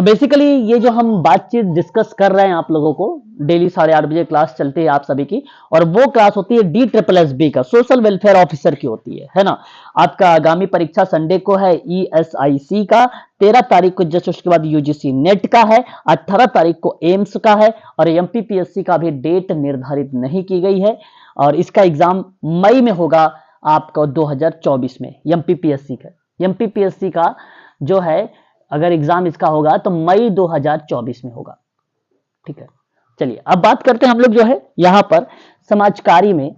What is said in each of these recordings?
तो बेसिकली ये जो हम बातचीत डिस्कस कर रहे हैं आप लोगों को, डेली 8:30 बजे क्लास चलती है आप सभी की, और वो क्लास होती है DSSB का, सोशल वेलफेयर ऑफिसर की होती है ना। आपका आगामी परीक्षा संडे को है ESIC का, 13 तारीख को जस्ट उसके बाद UGC नेट का है, 18 तारीख को एम्स का है, और MPPSC का भी डेट निर्धारित नहीं की गई है, और इसका एग्जाम मई में होगा आपको 2024 में। MPPSC का जो है अगर एग्जाम इसका होगा तो मई 2024 में होगा। ठीक है, चलिए अब बात करते हैं हम लोग जो है यहां पर समाजकारी में,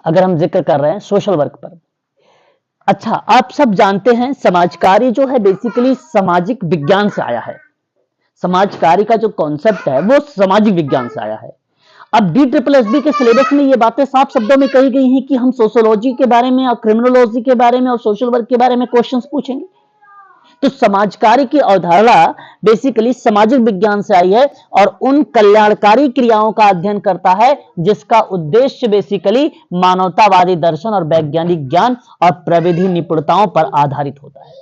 अगर हम जिक्र कर रहे हैं सोशल वर्क पर। अच्छा, आप सब जानते हैं समाजकारी जो है बेसिकली सामाजिक विज्ञान से आया है। समाजकारी का जो कॉन्सेप्ट है वो सामाजिक विज्ञान से आया है। अब DSSB के सिलेबस में ये बातें साफ शब्दों में कही गई हैं कि हम सोशियोलॉजी के बारे में और क्रिमिनोलॉजी के बारे में और सोशल वर्क के बारे में क्वेश्चंस पूछेंगे। तो समाजकारी की अवधारणा बेसिकली सामाजिक विज्ञान से आई है और उन कल्याणकारी क्रियाओं का अध्ययन करता है जिसका उद्देश्य बेसिकली मानवतावादी दर्शन और वैज्ञानिक ज्ञान और प्रविधि निपुणताओं पर आधारित होता है।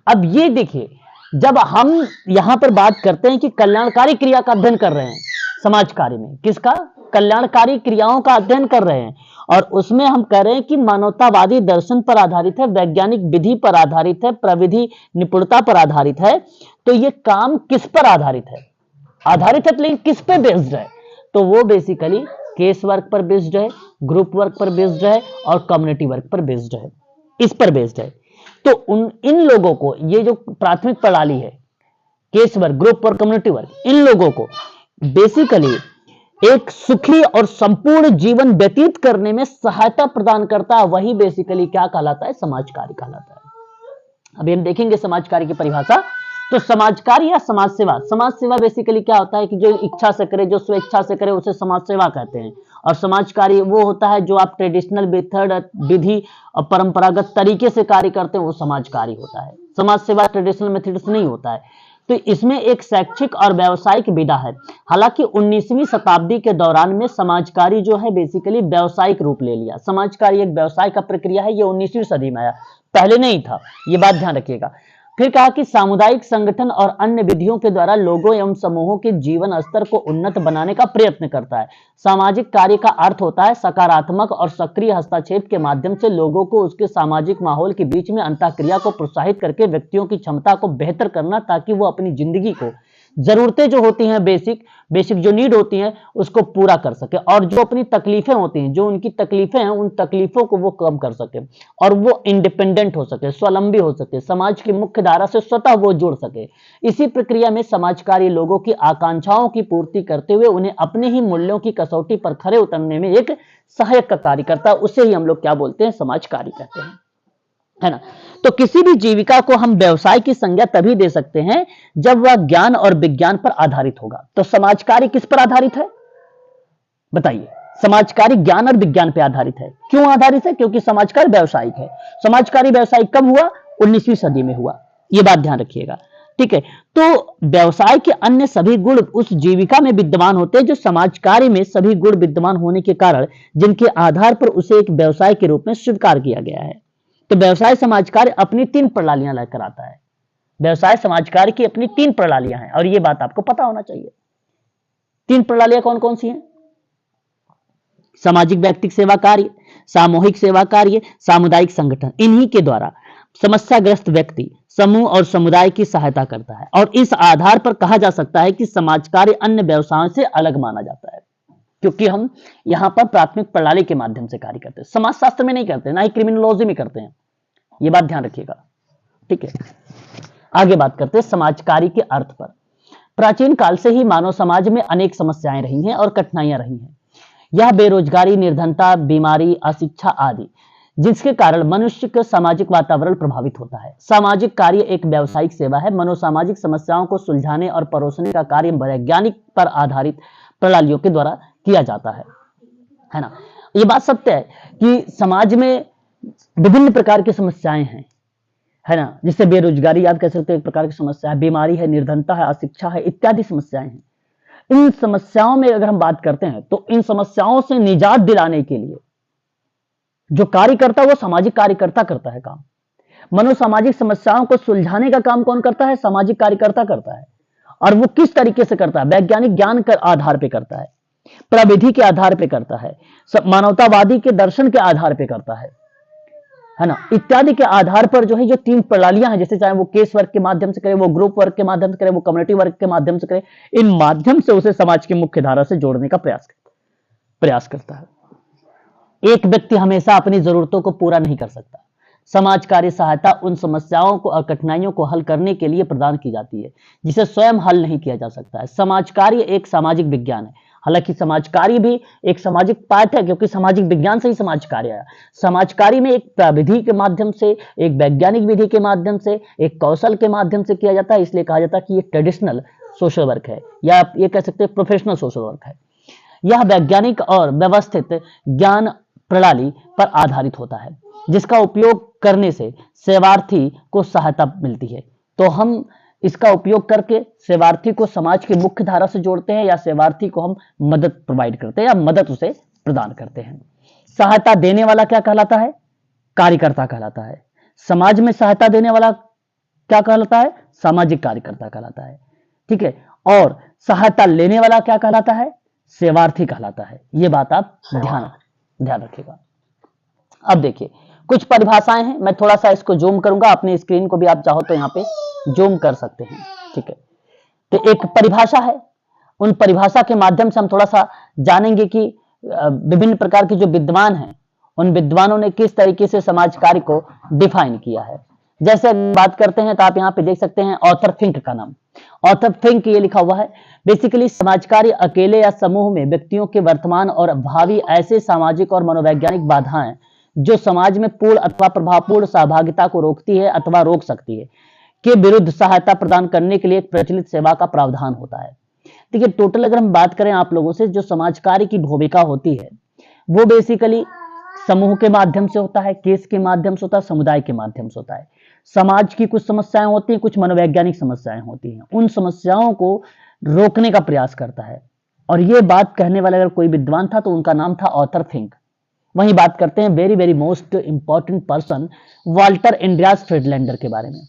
अब ये देखिए, जब हम यहां पर बात करते हैं कि कल्याणकारी क्रिया का अध्ययन कर रहे हैं समाजकारी में, किसका? कल्याणकारी क्रियाओं का अध्ययन कर रहे हैं, और उसमें हम कह रहे हैं कि मानवतावादी दर्शन पर आधारित है, वैज्ञानिक विधि पर आधारित है, प्रविधि निपुणता पर आधारित है। तो ये काम किस पर आधारित है? आधारित है, लेकिन किस पे बेस्ड है? तो वो बेसिकली केस वर्क पर बेस्ड है, ग्रुप वर्क पर बेस्ड है, और कम्युनिटी वर्क पर बेस्ड है, इस पर बेस्ड है। तो इन लोगों को, ये जो प्राथमिक प्रणाली है, case work, group work, community work, इन लोगों को बेसिकली एक सुखी और संपूर्ण जीवन व्यतीत करने में सहायता प्रदान करता है। वही बेसिकली क्या कहलाता है? समाजकारी कहलाता है। अभी हम देखेंगे समाजकारी की परिभाषा। तो समाजकारी या समाज सेवा, समाज सेवा बेसिकली क्या होता है कि जो इच्छा से करे, जो स्वेच्छा से करे, उसे समाज सेवा कहते हैं। और समाजकारी वो होता है जो आप ट्रेडिशनल मेथड, विधि और परंपरागत तरीके से कार्य करते हैं, वो समाजकारी होता है। समाज सेवा ट्रेडिशनल मेथड से नहीं होता है। तो इसमें एक शैक्षिक और व्यावसायिक विधा है। हालांकि 19वीं शताब्दी के दौरान में समाजकारी जो है बेसिकली व्यावसायिक रूप ले लिया। समाजकारी एक व्यवसाय का प्रक्रिया है, ये 19वीं सदी में आया, पहले नहीं था, ये बात ध्यान रखिएगा। फिर कहा कि सामुदायिक संगठन और अन्य विधियों के द्वारा लोगों एवं समूहों के जीवन स्तर को उन्नत बनाने का प्रयत्न करता है। सामाजिक कार्य का अर्थ होता है सकारात्मक और सक्रिय हस्तक्षेप के माध्यम से लोगों को उसके सामाजिक माहौल के बीच में अंतःक्रिया को प्रोत्साहित करके व्यक्तियों की क्षमता को बेहतर करना, ताकि वो अपनी जिंदगी को जरूरतें जो होती हैं, बेसिक जो नीड होती हैं, उसको पूरा कर सके, और जो अपनी तकलीफें होती हैं, जो उनकी तकलीफें हैं, उन तकलीफों को वो कम कर सके, और वो इंडिपेंडेंट हो सके, स्वावलंबी हो सके, समाज की मुख्य धारा से स्वतः वो जुड़ सके। इसी प्रक्रिया में समाजकारी लोगों की आकांक्षाओं की पूर्ति करते हुए उन्हें अपने ही मूल्यों की कसौटी पर खरे उतरने में एक सहायक का कार्य करता है। उसे ही हम लोग क्या बोलते हैं? समाजकारी कहते हैं, है ना। तो किसी भी जीविका को हम व्यवसाय की संज्ञा तभी दे सकते हैं जब वह ज्ञान और विज्ञान पर आधारित होगा। तो समाजकारी किस पर आधारित है बताइए? समाजकारी ज्ञान और विज्ञान पर आधारित है। क्यों आधारित है? क्योंकि समाजकारी व्यवसायिक है। समाजकारी व्यवसायिक कब हुआ? 19वीं सदी में हुआ, ये बात ध्यान रखिएगा। ठीक है, तो व्यवसाय के अन्य सभी गुण उस जीविका में विद्यमान होते हैं जो समाजकारी में सभी गुण विद्यमान होने के कारण, जिनके आधार पर उसे एक व्यवसाय के रूप में स्वीकार किया गया है। तो व्यवसाय समाजकारी अपनी 3 प्रणालियां लेकर आता है। व्यवसाय समाजकारी की अपनी 3 प्रणालियां हैं, और यह बात आपको पता होना चाहिए। 3 प्रणालियां कौन कौन सी हैं? सामाजिक व्यक्तिक सेवा कार्य, सामूहिक सेवा कार्य, सामुदायिक संगठन। इन्हीं के द्वारा समस्याग्रस्त व्यक्ति, समूह और समुदाय की सहायता करता है, और इस आधार पर कहा जा सकता है कि समाज कार्य अन्य व्यवसायों से अलग माना जाता है, क्योंकि हम यहां पर प्राथमिक प्रणाली के माध्यम से कार्य करते हैं। समाजशास्त्र में नहीं करते, ना ही क्रिमिनोलॉजी में करते हैं, यह बात ध्यान रखिएगा। ठीक है, आगे बात करते हैं समाजकारी के अर्थ पर। प्राचीन काल से ही मानव समाज में अनेक समस्याएं रही हैं और कठिनाइयां रही हैं। यह बेरोजगारी, निर्धनता, बीमारी, अशिक्षा आदि, जिसके कारण मनुष्य का सामाजिक वातावरण प्रभावित होता है। सामाजिक कार्य एक व्यावसायिक सेवा है। मनोसामाजिक समस्याओं को सुलझाने और परोसने का कार्य वैज्ञानिक पर आधारित प्रणालियों के द्वारा किया जाता है ना। ये बात सत्य है कि समाज में विभिन्न प्रकार की समस्याएं हैं, है ना। जिससे बेरोजगारी आप कह सकते हैं एक प्रकार की समस्या है, बीमारी है, निर्धनता है, अशिक्षा है, इत्यादि समस्याएं हैं। इन समस्याओं में अगर हम बात करते हैं तो इन समस्याओं से निजात दिलाने के लिए जो कार्य करता है वो सामाजिक कार्यकर्ता करता है काम। मनोसामाजिक समस्याओं को सुलझाने का काम कौन करता है? सामाजिक कार्यकर्ता करता है। और वो किस तरीके से करता है? वैज्ञानिक ज्ञान के आधार पे करता है, प्रविधि के आधार पे करता है, मानवतावादी के दर्शन के आधार पे करता है ना, इत्यादि के आधार पर जो है जो 3 प्रणालियां हैं, जैसे चाहे वो केस वर्क के माध्यम से करे, वो ग्रुप वर्क के माध्यम से करे, वो कम्युनिटी वर्क के माध्यम से करे, इन माध्यम से उसे समाज की मुख्य धारा से जोड़ने का प्रयास करता है। एक व्यक्ति हमेशा अपनी जरूरतों को पूरा नहीं कर सकता। समाज कार्य सहायता उन समस्याओं को और कठिनाइयों को हल करने के लिए प्रदान की जाती है जिसे स्वयं हल नहीं किया जा सकता है। समाज कार्य एक सामाजिक विज्ञान है। हालांकि समाज कार्य भी एक सामाजिक पाठ है, क्योंकि सामाजिक विज्ञान से ही समाज कार्य आया। समाज कार्य में एक प्रविधि के माध्यम से, एक वैज्ञानिक विधि के माध्यम से, एक कौशल के माध्यम से किया जाता है, इसलिए कहा जाता है कि ये ट्रेडिशनल सोशल वर्क है, या आप ये कह सकते हैं प्रोफेशनल सोशल वर्क है। यह वैज्ञानिक और व्यवस्थित ज्ञान प्रणाली पर आधारित होता है जिसका उपयोग करने से सेवार्थी को सहायता मिलती है। तो हम इसका उपयोग करके सेवार्थी को समाज की मुख्य धारा से जोड़ते हैं, या सेवार्थी को हम मदद प्रोवाइड करते हैं, या मदद उसे प्रदान करते हैं। सहायता देने वाला क्या कहलाता है? कार्यकर्ता कहलाता है। समाज में सहायता देने वाला क्या कहलाता है? सामाजिक कार्यकर्ता कहलाता है। ठीक है। और सहायता लेने वाला क्या कहलाता है? सेवार्थी कहलाता है। ये बात आप ध्यान रखिएगा। अब देखिए कुछ परिभाषाएं हैं, मैं थोड़ा सा इसको जूम करूंगा, अपनी स्क्रीन को भी आप चाहो तो यहाँ पे जूम कर सकते हैं। ठीक है। तो एक परिभाषा है, उन परिभाषा के माध्यम से हम थोड़ा सा जानेंगे कि विभिन्न प्रकार के जो विद्वान हैं, उन विद्वानों ने किस तरीके से समाज कार्य को डिफाइन किया है। जैसे बात करते हैं तो आप यहाँ पे देख सकते हैं ऑथर फिंक का नाम। ऑथर फिंक ये लिखा हुआ है, बेसिकली समाज कार्य अकेले या समूह में व्यक्तियों के वर्तमान और भावी ऐसे सामाजिक और मनोवैज्ञानिक बाधाएं जो समाज में पूर्ण अथवा प्रभावपूर्ण सहभागिता को रोकती है अथवा रोक सकती है के विरुद्ध सहायता प्रदान करने के लिए एक प्रचलित सेवा का प्रावधान होता है। देखिए टोटल अगर हम बात करें आप लोगों से, जो समाज कार्य की भूमिका होती है वो बेसिकली समूह के माध्यम से होता है, केस के माध्यम से होता है, समुदाय के माध्यम से होता है। समाज की कुछ समस्याएं होती हैं, कुछ मनोवैज्ञानिक समस्याएं होती हैं, उन समस्याओं को रोकने का प्रयास करता है। और ये बात कहने वाला अगर कोई विद्वान था तो उनका नाम था ऑथर फिंक। वहीं बात करते हैं very very most important person Walter Andreas Friedlander के बारे में।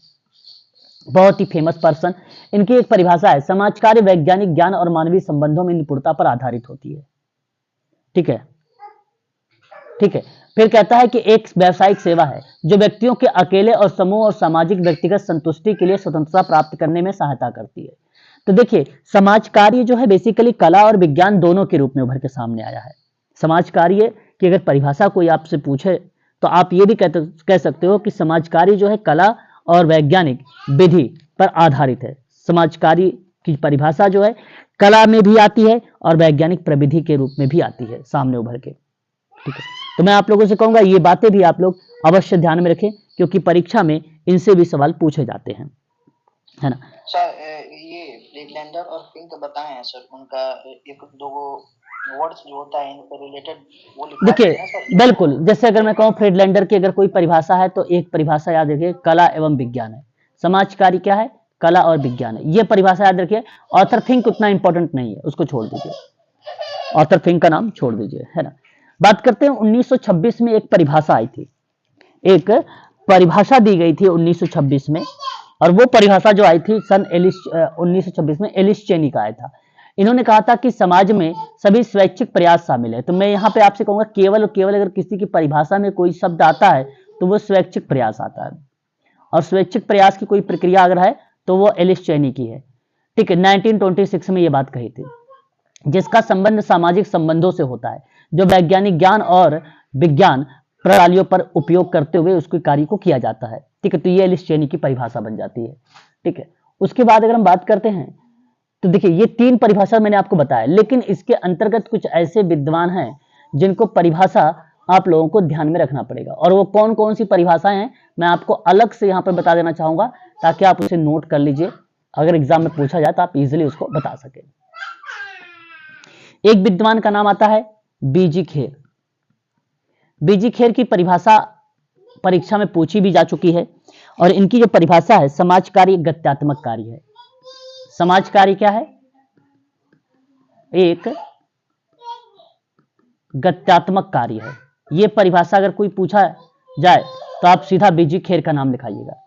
बहुत ही फेमस पर्सन। इनकी एक परिभाषा है, समाज कार्य वैज्ञानिक ज्ञान और मानवीय संबंधों में निपुणता पर आधारित होती है। ठीक है। ठीक है। फिर कहता है कि एक व्यावसायिक सेवा है जो व्यक्तियों के अकेले और समूह और सामाजिक व्यक्तिगत संतुष्टि के लिए स्वतंत्रता प्राप्त करने में सहायता करती है। तो देखिए समाज कार्य जो है बेसिकली कला और विज्ञान दोनों के रूप में उभर के सामने आया है। समाज कार्य की अगर परिभाषा कोई आपसे पूछे तो आप ये भी कह सकते हो कि समाज कार्य जो है कला और वैज्ञानिक विधि पर आधारित है। समाज कार्य की परिभाषा जो है कला में भी आती है और वैज्ञानिक प्रविधि के रूप में भी आती है सामने उभर के। ठीक है। तो मैं आप लोगों से कहूंगा ये बातें भी आप लोग अवश्य ध्यान में रखें, क्योंकि परीक्षा में इनसे भी सवाल पूछे जाते हैं, है ना। सर ये फ्रीडलैंडर और फिंक बताए हैं सर, उनका एक दो वर्ड्स जो होता है इनसे रिलेटेड वो लिखवा देखिए दीजिए ना सर। बिल्कुल, जैसे अगर मैं कहूँ फ्रीडलैंडर की अगर कोई परिभाषा है तो एक परिभाषा याद रखिए, कला एवं विज्ञान है। समाज कार्य क्या है? कला और विज्ञान है। ये परिभाषा याद रखिए। ऑथर फिंक उतना इंपॉर्टेंट नहीं है, उसको छोड़ दीजिए, ऑथर फिंक का नाम छोड़ दीजिए, है ना। बात करते हैं 1926 में एक परिभाषा आई थी, एक परिभाषा दी गई थी 1926 में, और वो परिभाषा जो आई थी सन 1926 में एलिस चेनी का आया था। इन्होंने कहा था कि समाज में सभी स्वैच्छिक प्रयास शामिल है। तो मैं यहाँ पे आपसे कहूंगा केवल और केवल अगर किसी की परिभाषा में कोई शब्द आता है तो वो स्वैच्छिक प्रयास आता है, और स्वैच्छिक प्रयास की कोई प्रक्रिया अगर है तो वो एलिस चेनी की है। ठीक है। 1926 में ये बात कही थी, जिसका संबंध सामाजिक संबंधों से होता है जो वैज्ञानिक ज्ञान और विज्ञान प्रणालियों पर उपयोग करते हुए उसके कार्य को किया जाता है। ठीक है। तो ये एलिस चेनी की परिभाषा बन जाती है। ठीक है। उसके बाद अगर हम बात करते हैं तो देखिए ये 3 परिभाषा मैंने आपको बताया, लेकिन इसके अंतर्गत कुछ ऐसे विद्वान हैं जिनको परिभाषा आप लोगों को ध्यान में रखना पड़ेगा, और वो कौन कौन सी परिभाषाएं हैं मैं आपको अलग से यहाँ पर बता देना चाहूंगा ताकि आप उसे नोट कर लीजिए, अगर एग्जाम में पूछा जाए तो आप इजिली उसको बता सके। एक विद्वान का नाम आता है बीजी खेर। बीजी खेर की परिभाषा परीक्षा में पूछी भी जा चुकी है, और इनकी जो परिभाषा है समाज कार्य गत्यात्मक कार्य है। समाज कार्य क्या है? एक गत्यात्मक कार्य है। यह परिभाषा अगर कोई पूछा जाए तो आप सीधा बीजी खेर का नाम लिखाइएगा।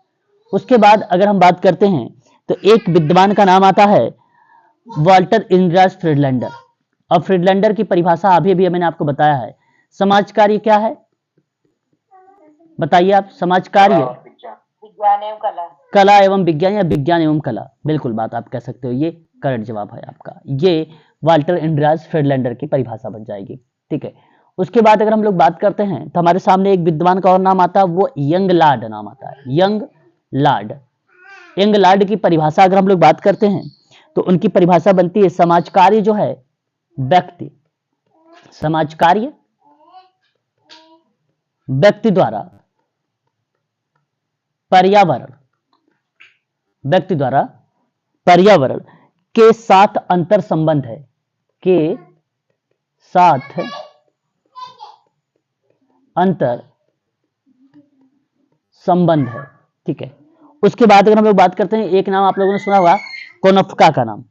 उसके बाद अगर हम बात करते हैं तो एक विद्वान का नाम आता है वाल्टर इंद्रास फ्रीडलैंडर। और फ्रीडलैंडर की परिभाषा अभी अभी मैंने आपको बताया है। समाज कार्य क्या है, बताइए आप। समाज कार्य विज्ञान एवं कला। कला एवं विज्ञान या विज्ञान एवं कला, बिल्कुल बात आप कह सकते हो, ये करेक्ट जवाब है आपका। ये वाल्टर इंद्रास फ्रीडलैंडर की परिभाषा बन जाएगी। ठीक है, उसके बाद अगर हम लोग बात करते हैं तो हमारे सामने एक विद्वान का और नाम आता है, वो यंग लार्ड नाम आता है। Young Lord. यंग लार्ड की परिभाषा अगर हम लोग बात करते हैं तो उनकी परिभाषा बनती है समाज कार्य जो है व्यक्ति, समाज कार्य व्यक्ति द्वारा पर्यावरण, व्यक्ति द्वारा पर्यावरण के साथ अंतर संबंध है, के साथ अंतर संबंध है। ठीक है, उसके बाद अगर हम लोग बात करते हैं, एक नाम आप लोगों ने सुना होगा कोनोफ्का का नाम।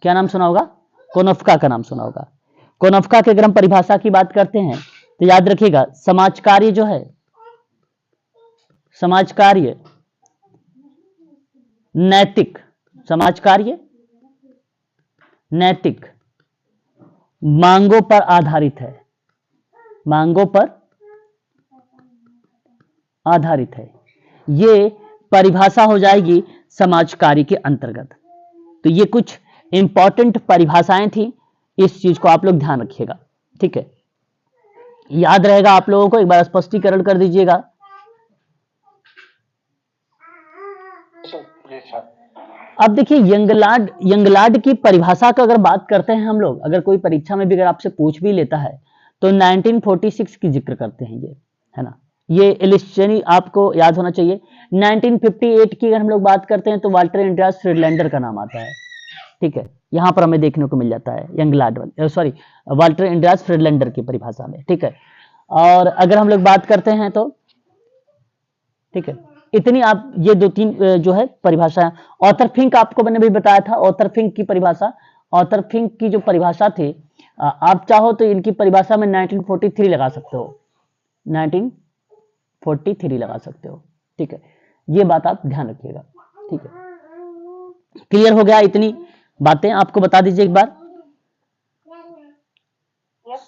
क्या नाम सुना होगा? कोनोफ्का का नाम सुना होगा। कोनोफ्का के अगर हम परिभाषा की बात करते हैं तो याद रखिएगा, समाज कार्य जो है, समाज कार्य नैतिक, समाज कार्य नैतिक मांगों पर आधारित है, मांगों पर आधारित है। ये परिभाषा हो जाएगी समाज कार्य के अंतर्गत। तो ये कुछ इंपॉर्टेंट परिभाषाएं थी, इस चीज को आप लोग ध्यान रखिएगा। ठीक है, याद रहेगा आप लोगों को, एक बार स्पष्टीकरण कर दीजिएगा। अब देखिए यंगलाड की परिभाषा का अगर बात करते हैं हम लोग, अगर कोई परीक्षा में भी अगर आपसे पूछ भी लेता है तो 1946 की जिक्र करते हैं ये, है ना। ये एलिस्टनी आपको याद होना चाहिए। 1958 की अगर हम लोग बात करते हैं तो वाल्टर इंद्रास फ्रीडलैंडर का नाम आता है। ठीक है, यहां पर हमें देखने को मिल जाता है यंगलाड, सॉरी वाल्टर इंद्रास फ्रीडलैंडर की परिभाषा में। ठीक है, और अगर हम लोग बात करते हैं तो ठीक है, इतनी आप ये दो तीन जो है परिभाषा। ऑथर फिंक आपको मैंने भी बताया था, ऑथर फिंक की परिभाषा, ऑथर फिंक की जो परिभाषा थी, आप चाहो तो इनकी परिभाषा में 1943 लगा सकते हो, 1943 लगा सकते हो। ठीक है, ये बात आप ध्यान रखिएगा। ठीक है, क्लियर हो गया? इतनी बातें आपको बता दीजिए एक बार।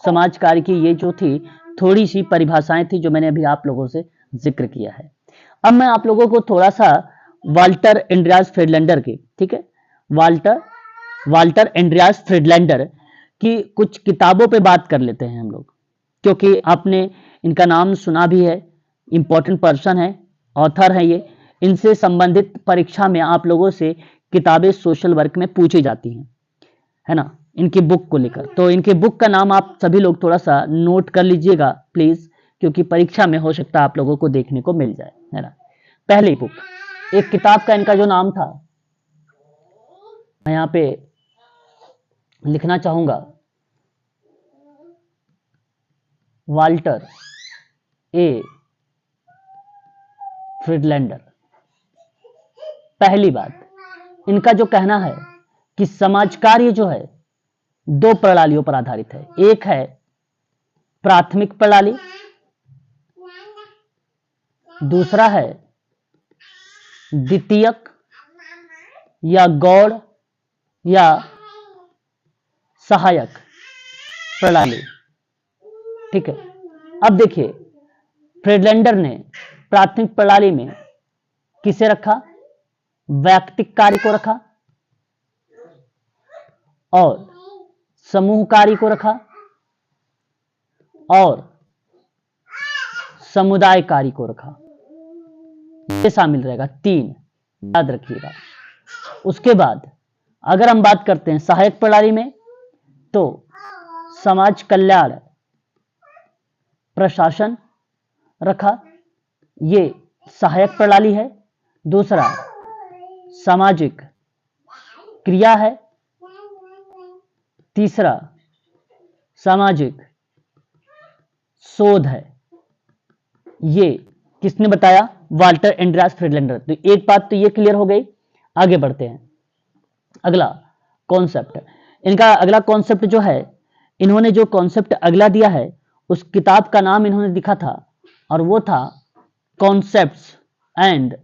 समाज कार्य की ये जो थी थोड़ी सी परिभाषाएं थी जो मैंने अभी आप लोगों से जिक्र किया है। अब मैं आप लोगों को थोड़ा सा वाल्टर एंड्रियास फ्रीडलैंडर की, ठीक है, वाल्टर एंड्रियास फ्रीडलैंडर की कुछ किताबों पे बात कर लेते हैं हम लोग, क्योंकि आपने इनका नाम सुना भी है, इंपॉर्टेंट पर्सन है, ऑथर है ये। इनसे संबंधित परीक्षा में आप लोगों से किताबें सोशल वर्क में पूछी जाती हैं, है ना, इनकी बुक को लेकर। तो इनके बुक का नाम आप सभी लोग थोड़ा सा नोट कर लीजिएगा प्लीज, क्योंकि परीक्षा में हो सकता है आप लोगों को देखने को मिल जाए, है ना। पहली बुक, एक किताब का इनका जो नाम था, मैं यहां पे लिखना चाहूंगा, वाल्टर ए फ्रीडलैंडर। पहली बात, इनका जो कहना है कि समाज कार्य जो है दो प्रणालियों पर आधारित है। एक है प्राथमिक प्रणाली, दूसरा है द्वितीयक या गौड़ या सहायक प्रणाली। ठीक है, अब देखिए फ्रीडलैंडर ने प्राथमिक प्रणाली में किसे रखा? वैयक्तिक कार्य को रखा और समूह कार्य को रखा और समुदाय कार्य को रखा। ये शामिल रहेगा, 3 याद रखिएगा। उसके बाद अगर हम बात करते हैं सहायक प्रणाली में, तो समाज कल्याण प्रशासन रखा, ये सहायक प्रणाली है। दूसरा सामाजिक क्रिया है, तीसरा सामाजिक शोध है। ये किसने बताया? Walter Andreas Friedlander. तो एक बात तो ये क्लियर हो गई। आगे बढ़ते हैं, अगला कॉन्सेप्ट। इनका अगला कॉन्सेप्ट जो है, इन्होंने जो कॉन्सेप्ट अगला दिया है, उस किताब का नाम इन्होंने लिखा था और वो था कॉन्सेप्ट्स एंड,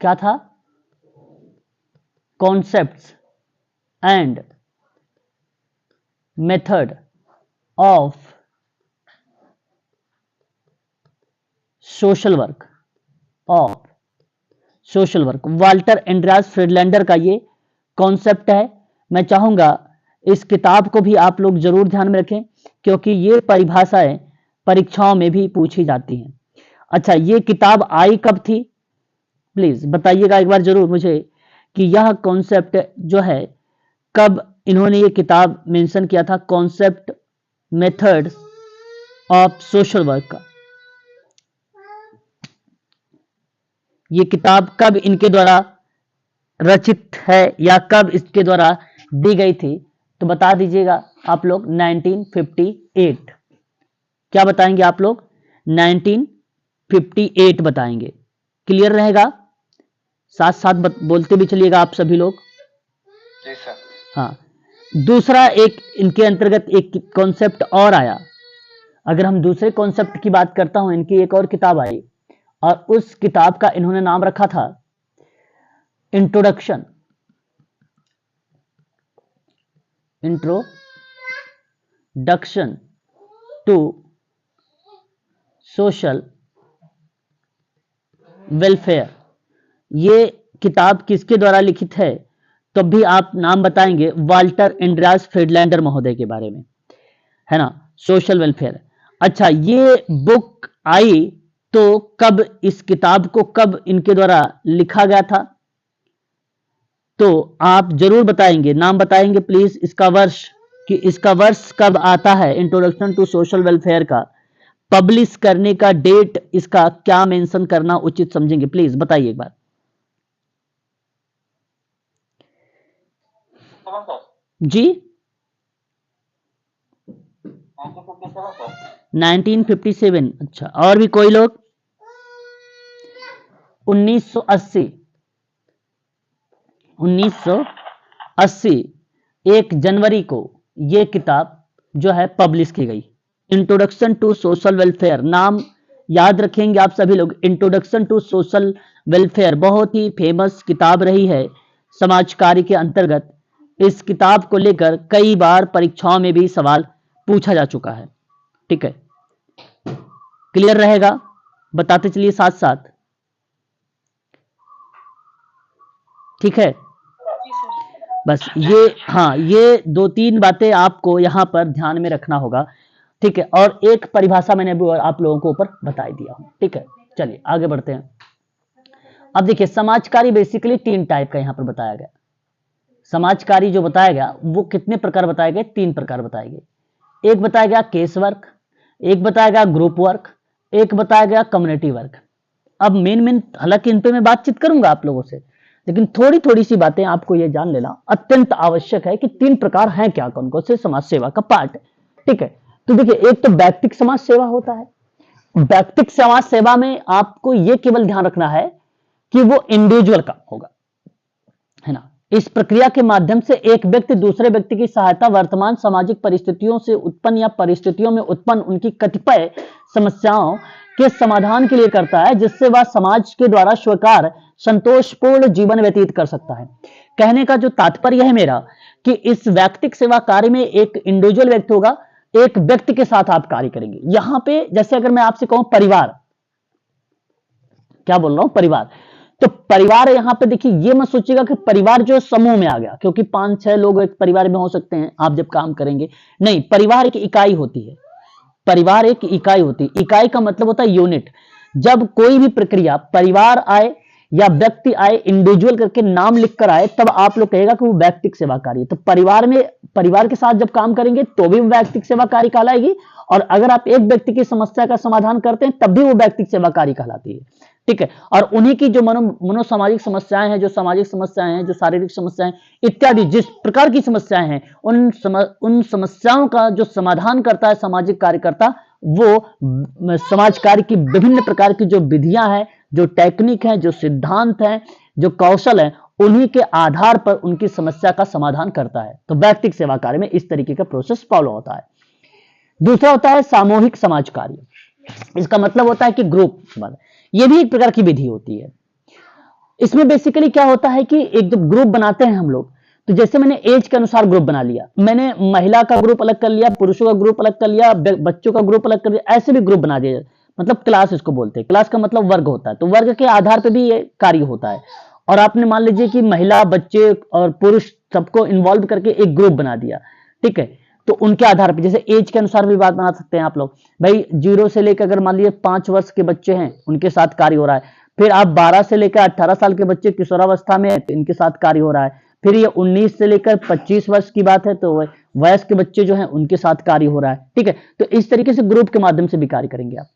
क्या था, concepts and method of social work, of social work. Walter Andreas Friedlander का ये कॉन्सेप्ट है। मैं चाहूंगा इस किताब को भी आप लोग जरूर ध्यान में रखें, क्योंकि ये परिभाषाएं परीक्षाओं में भी पूछी जाती हैं। अच्छा, ये किताब आई कब थी, प्लीज बताइएगा एक बार जरूर मुझे कि यह कॉन्सेप्ट जो है कब इन्होंने ये किताब मेंशन किया था, concept methods of social work का। ये किताब कब इनके द्वारा रचित है या कब इसके द्वारा दी गई थी, तो बता दीजिएगा आप लोग। 1958। क्या बताएंगे आप लोग? 1958 बताएंगे। क्लियर रहेगा? साथ साथ बोलते भी चलिएगा आप सभी लोग। जी सर। हाँ, दूसरा एक इनके अंतर्गत एक कॉन्सेप्ट और आया। अगर हम दूसरे कॉन्सेप्ट की बात करता हूं, इनकी एक और किताब आई और उस किताब का इन्होंने नाम रखा था इंट्रोडक्शन टू सोशल वेलफेयर। ये किताब किसके द्वारा लिखित है, तो भी आप नाम बताएंगे, वाल्टर एंड्रियास फ्रीडलैंडर महोदय के बारे में, है ना, सोशल वेलफेयर। अच्छा, ये बुक आई तो कब, इस किताब को कब इनके द्वारा लिखा गया था, तो आप जरूर बताएंगे, नाम बताएंगे प्लीज इसका वर्ष, कि इसका वर्ष कब आता है। इंट्रोडक्शन टू सोशल वेलफेयर का पब्लिश करने का डेट इसका क्या मेंशन करना उचित समझेंगे, प्लीज बताइए एक बार। जी 1957। अच्छा, और भी कोई लोग? 1980 1 जनवरी को ये किताब जो है पब्लिश की गई। इंट्रोडक्शन टू सोशल वेलफेयर, नाम याद रखेंगे आप सभी लोग। इंट्रोडक्शन टू सोशल वेलफेयर बहुत ही फेमस किताब रही है समाज कार्य के अंतर्गत। इस किताब को लेकर कई बार परीक्षाओं में भी सवाल पूछा जा चुका है। ठीक है, क्लियर रहेगा? बताते चलिए साथ साथ। ठीक है, बस ये, हाँ, ये 2-3 बातें आपको यहां पर ध्यान में रखना होगा। ठीक है, और एक परिभाषा मैंने अभी आप लोगों को ऊपर बता दिया हूं। ठीक है, चलिए आगे बढ़ते हैं। अब देखिए, समाजकारी बेसिकली 3 टाइप का यहां पर बताया गया। समाजकारी जो बताया गया वो कितने प्रकार बताए गए? 3 प्रकार बताए गए। एक बताया गया केस वर्क, एक बताया गया ग्रुप वर्क, एक बताया गया कम्युनिटी वर्क। अब मेन हालांकि इन पे मैं बातचीत करूंगा आप लोगों से, लेकिन थोड़ी थोड़ी सी बातें आपको ये जान लेना अत्यंत आवश्यक है कि 3 प्रकार हैं क्या, कौन कौन से समाज सेवा का पार्ट है। ठीक है, तो देखिए, एक तो व्यक्तिगत समाज सेवा होता है। व्यक्तिगत समाज सेवा में आपको ये केवल ध्यान रखना है कि वो इंडिविजुअल का होगा, है ना। इस प्रक्रिया के माध्यम से एक व्यक्ति दूसरे व्यक्ति की सहायता वर्तमान सामाजिक परिस्थितियों से उत्पन्न या परिस्थितियों में उत्पन्न उनकी कतिपय समस्याओं के समाधान के लिए करता है, जिससे वह समाज के द्वारा स्वीकार संतोषपूर्ण जीवन व्यतीत कर सकता है। कहने का जो तात्पर्य है मेरा कि इस व्यक्तिगत सेवा कार्य में एक इंडिविजुअल व्यक्ति होगा, एक व्यक्ति के साथ आप कार्य करेंगे। यहां पे जैसे अगर मैं आपसे कहूं परिवार, क्या बोल रहा हूं, परिवार, तो परिवार यहां पे देखिए, ये मत सोचिएगा कि परिवार जो समूह में आ गया, क्योंकि 5-6 लोग एक परिवार में हो सकते हैं आप जब काम करेंगे। नहीं, परिवार एक इकाई होती है। परिवार एक इकाई होती है। इकाई का मतलब होता है यूनिट। जब कोई भी प्रक्रिया परिवार आए या व्यक्ति आए, इंडिविजुअल करके नाम लिखकर आए, तब आप लोग कहेगा कि वो व्यक्तिगत सेवा कार्य है। तो परिवार में, परिवार के साथ जब काम करेंगे तो भी व्यक्तिगत सेवा कार्य कहलाएगी, और अगर आप एक व्यक्ति की समस्या का समाधान करते हैं तब भी वो व्यक्तिगत सेवा कार्य कहलाती है। ठीक है, और उन्हीं की जो मनोसामाजिक समस्याएं हैं, जो सामाजिक समस्याएं हैं, जो शारीरिक समस्याएं इत्यादि जिस प्रकार की समस्याएं हैं, उन समस्याओं का जो समाधान करता है सामाजिक कार्यकर्ता, वो समाज कार्य की विभिन्न प्रकार की जो विधियां हैं, जो टेक्निक है, जो सिद्धांत है, जो कौशल है, उन्हीं के आधार पर उनकी समस्या का समाधान करता है। तो व्यक्तिगत सेवा कार्य में इस तरीके का प्रोसेस फॉलो होता है। दूसरा होता है सामूहिक समाज कार्य, इसका मतलब होता है कि ग्रुप, ये भी एक प्रकार की विधि होती है। इसमें बेसिकली क्या होता है कि एक जब ग्रुप बनाते हैं हम लोग, तो जैसे मैंने एज के अनुसार ग्रुप बना लिया, मैंने महिला का ग्रुप अलग कर लिया, पुरुषों का ग्रुप अलग कर लिया, बच्चों का ग्रुप अलग कर लिया, ऐसे भी ग्रुप बना दिया, मतलब क्लास इसको बोलते हैं। क्लास का मतलब वर्ग होता है, तो वर्ग के आधार पर भी ये कार्य होता है। और आपने मान लीजिए कि महिला, बच्चे और पुरुष सबको इन्वॉल्व करके एक ग्रुप बना दिया, ठीक है, तो उनके आधार पर जैसे एज के अनुसार भी बात बना सकते हैं आप लोग। भाई 0 से लेकर अगर मान लीजिए 5 वर्ष के बच्चे हैं, उनके साथ कार्य हो रहा है। फिर आप 12 से लेकर 18 साल के बच्चे किशोरावस्था में है, तो इनके साथ कार्य हो रहा है। फिर ये 19 से लेकर 25 वर्ष की बात है, तो वयस्क के बच्चे जो हैं उनके साथ कार्य हो रहा है, ठीक है। तो इस तरीके से ग्रुप के माध्यम से भी कार्य करेंगे आप।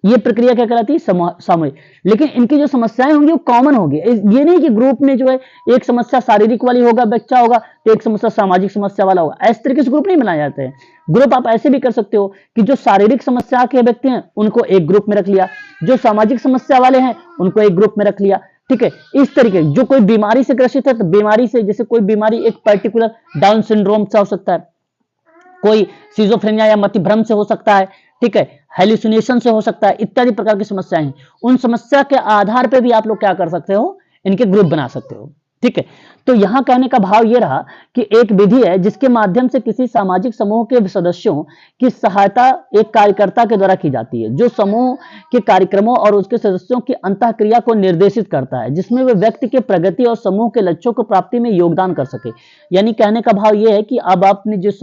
ये प्रक्रिया क्या कहलाती है? सामूहिक। लेकिन इनकी जो समस्याएं होंगी वो कॉमन होगी। ये नहीं कि ग्रुप में जो है एक समस्या शारीरिक वाली होगा, बच्चा होगा, तो एक समस्या सामाजिक समस्या वाला होगा, इस तरीके से ग्रुप नहीं बनाए जाते हैं। ग्रुप आप ऐसे भी कर सकते हो कि जो शारीरिक समस्या के व्यक्ति हैं उनको एक ग्रुप में रख लिया, जो सामाजिक समस्या वाले हैं उनको एक ग्रुप में रख लिया, ठीक है। इस तरीके जो कोई बीमारी से ग्रसित है, तो बीमारी से, जैसे कोई बीमारी एक पर्टिकुलर डाउन सिंड्रोम से हो सकता है, कोई सिजोफ्रेनिया या मतिभ्रम से हो सकता है, ठीक है, हेलुसिनेशन से हो सकता है, इत्यादि प्रकार की समस्याएं हैं। उन समस्या के आधार पे भी आप लोग क्या कर सकते हो? इनके ग्रुप बना सकते हो, ठीक है। तो यहां कहने का भाव ये रहा कि एक विधि है जिसके माध्यम से किसी सामाजिक समूह के सदस्यों की सहायता एक कार्यकर्ता के द्वारा की जाती है, जो समूह के कार्यक्रमों और उसके सदस्यों की अंतःक्रिया को निर्देशित करता है, जिसमें वे व्यक्ति के प्रगति और समूह के लक्ष्यों को प्राप्ति में योगदान कर सके। यानी कहने का भाव ये है कि अब आपने जिस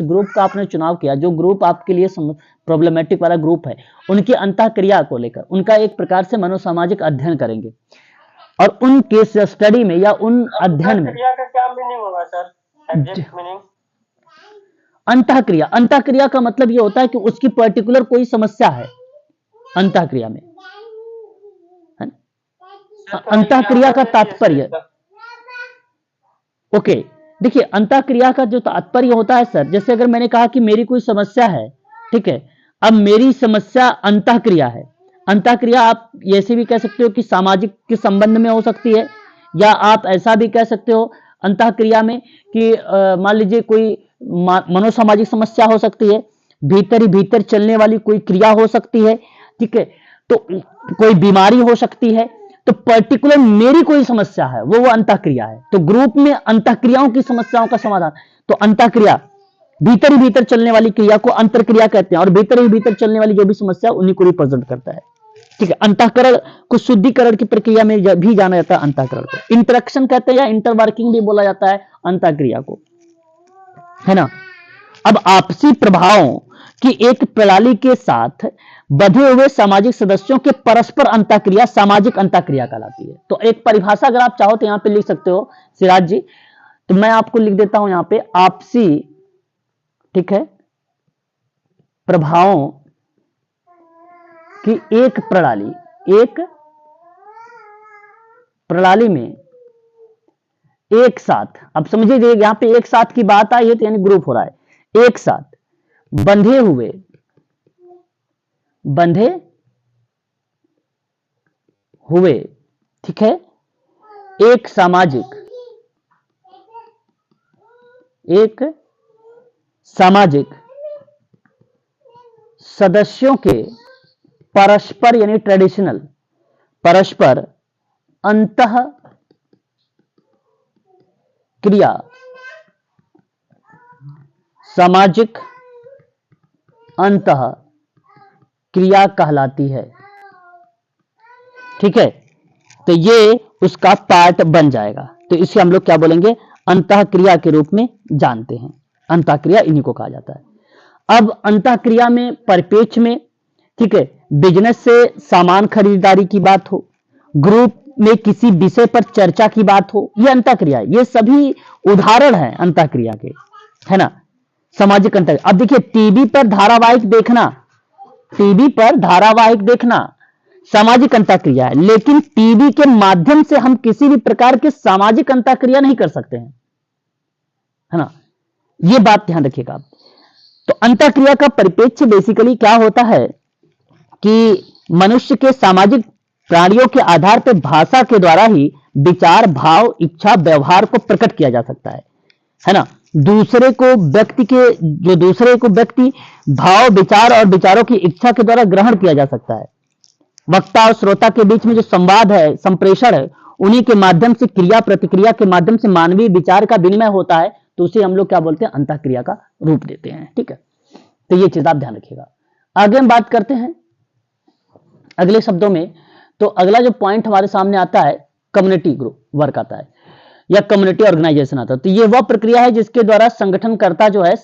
ग्रुप का आपने चुनाव किया, जो ग्रुप आपके लिए प्रॉब्लमेटिक वाला ग्रुप है, उनकी अंतःक्रिया को लेकर उनका एक प्रकार से मनोसामाजिक अध्ययन करेंगे, और उन केस स्टडी में या उन अध्ययन में क्रिया का क्या मीनिंग होगा सर? Exact meaning? अंतःक्रिया का मतलब ये होता है कि उसकी पर्टिकुलर कोई समस्या है अंतःक्रिया में, है ना? अंतःक्रिया का तात्पर्य, ओके, देखिए अंतःक्रिया का जो तात्पर्य होता है सर, जैसे अगर मैंने कहा कि मेरी कोई समस्या है, ठीक है, अब मेरी समस्या अंतःक्रिया है। अंतःक्रिया आप ऐसे भी कह सकते हो कि सामाजिक के संबंध में हो सकती है, या आप ऐसा भी कह सकते हो अंतःक्रिया में कि मान लीजिए कोई मनोसामाजिक समस्या हो सकती है, भीतर ही भीतर चलने वाली कोई क्रिया हो सकती है, ठीक है, तो कोई बीमारी हो सकती है, तो पर्टिकुलर मेरी कोई समस्या है, वो अंतःक्रिया है। तो ग्रुप में अंतःक्रियाओं की समस्याओं का समाधान, तो अंतःक्रिया भीतर ही भीतर चलने वाली क्रिया को अंतरक्रिया कहते हैं, और भीतर ही भीतर चलने वाली जो भी समस्या उन्हीं को रिप्रेजेंट करता है, ठीक है। अंतःकरण को शुद्धिकरण की प्रक्रिया में भी जाना जाता है अंतःकरण को। इंटरेक्शन कहते हैं या इंटरवर्किंग भी बोला जाता है अंतःक्रिया को, है ना। अब आपसी प्रभावों की एक प्रणाली के साथ बधे हुए सामाजिक सदस्यों के परस्पर अंतःक्रिया सामाजिक अंतःक्रिया कहलाती है। तो एक परिभाषा अगर आप चाहो तो यहां पे लिख सकते हो सिराज जी, तो मैं आपको लिख देता हूं यहां पे आपसी, ठीक है, प्रभावों की एक प्रणाली में एक साथ, अब समझिए यहां पे एक साथ की बात आई है तो यानी ग्रुप हो रहा है, एक साथ बंधे हुए, ठीक है, एक सामाजिक सदस्यों के परस्पर यानी ट्रेडिशनल परस्पर अंतः क्रिया सामाजिक अंतः क्रिया कहलाती है, ठीक है। तो ये उसका पार्ट बन जाएगा, तो इसे हम लोग क्या बोलेंगे? अंतःक्रिया के रूप में जानते हैं। अंतःक्रिया इन्हीं को कहा जाता है। अब अंतःक्रिया में परिपेक्ष में, ठीक है, बिजनेस से सामान खरीदारी की बात हो, ग्रुप में किसी विषय पर चर्चा की बात हो, यह अंतःक्रिया है। ये सभी उदाहरण हैं अंतःक्रिया के, है ना, सामाजिक अंतःक्रिया। अब देखिए टीवी पर धारावाहिक देखना सामाजिक अंतःक्रिया है, लेकिन टीवी के माध्यम से हम किसी भी प्रकार के सामाजिक अंतःक्रिया नहीं कर सकते हैं, है ना, ये बात ध्यान रखिएगा आप। तो अंतःक्रिया का परिप्रेक्ष्य बेसिकली क्या होता है कि मनुष्य के सामाजिक प्राणियों के आधार पर भाषा के द्वारा ही विचार, भाव, इच्छा, व्यवहार को प्रकट किया जा सकता है ना। दूसरे को व्यक्ति भाव, विचार और विचारों की इच्छा के द्वारा ग्रहण किया जा सकता है। वक्ता और श्रोता के बीच में जो संवाद है, संप्रेषण है, उन्हीं के माध्यम से क्रिया प्रतिक्रिया के माध्यम से मानवीय विचार का विनिमय होता है, तो उसे हम लोग क्या बोलते हैं, अंतःक्रिया का रूप देते हैं। ठीक है, तो ये चीज आप ध्यान रखिएगा। आगे हम बात करते हैं अगले शब्दों में। तो अगला जो पॉइंट हमारे सामने आता है, कम्युनिटी ग्रुप वर्क आता है या कम्युनिटी ऑर्गेनाइजेशन आता है। तो ये वह प्रक्रिया है जिसके द्वारा संगठनकर्ता जो है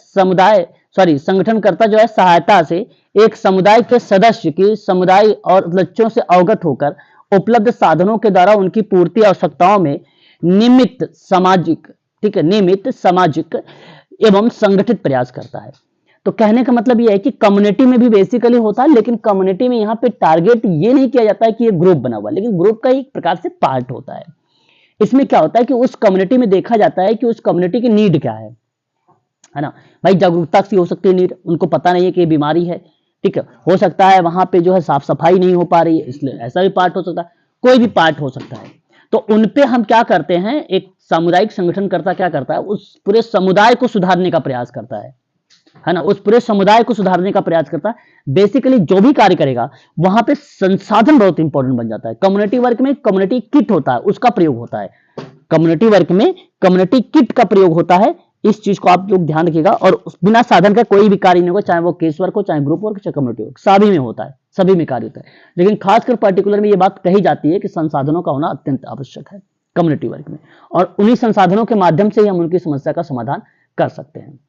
संगठनकर्ता जो है सहायता से एक समुदाय के सदस्य की समुदाय और लक्ष्यों से अवगत होकर उपलब्ध साधनों के द्वारा उनकी पूर्ति आवश्यकताओं में नियमित सामाजिक एवं संगठित प्रयास करता है। तो कहने का मतलब यह है कि कम्युनिटी में भी बेसिकली होता है, लेकिन कम्युनिटी में यहाँ पे टारगेट ये नहीं किया जाता है कि ये ग्रुप बना हुआ है, लेकिन ग्रुप का एक प्रकार से पार्ट होता है। इसमें क्या होता है कि उस कम्युनिटी में देखा जाता है कि उस कम्युनिटी की नीड क्या है ना। भाई जागरूकता सी हो सकती है नीड, उनको पता नहीं है कि ये बीमारी है, ठीक है, हो सकता है वहां पे जो है साफ सफाई नहीं हो पा रही है, इसलिए ऐसा भी पार्ट हो सकता है, कोई भी पार्ट हो सकता है। तो उनपे हम क्या करते हैं, एक सामुदायिक संगठनकर्ता क्या करता है, उस पूरे समुदाय को सुधारने का प्रयास करता है ना, उस पूरे समुदाय को सुधारने का प्रयास करता है। बेसिकली जो भी कार्य करेगा वहां पे संसाधन बहुत इंपॉर्टेंट बन जाता है। कम्युनिटी वर्क में कम्युनिटी किट होता है, उसका प्रयोग होता है। कम्युनिटी वर्क में कम्युनिटी किट का प्रयोग होता है, इस चीज को आप लोग ध्यान रखिएगा। और बिना साधन का कोई भी कार्य नहीं होगा, चाहे वो केस वर्क हो, चाहे ग्रुप वर्क, चाहे कम्युनिटी वर्क, सभी में होता है, सभी में कार्य होता है। लेकिन खासकर पर्टिकुलर में ये बात कही जाती है कि संसाधनों का होना अत्यंत आवश्यक है कम्युनिटी वर्क में, और उन्हीं संसाधनों के माध्यम से ही हम उनकी समस्या का समाधान कर सकते हैं।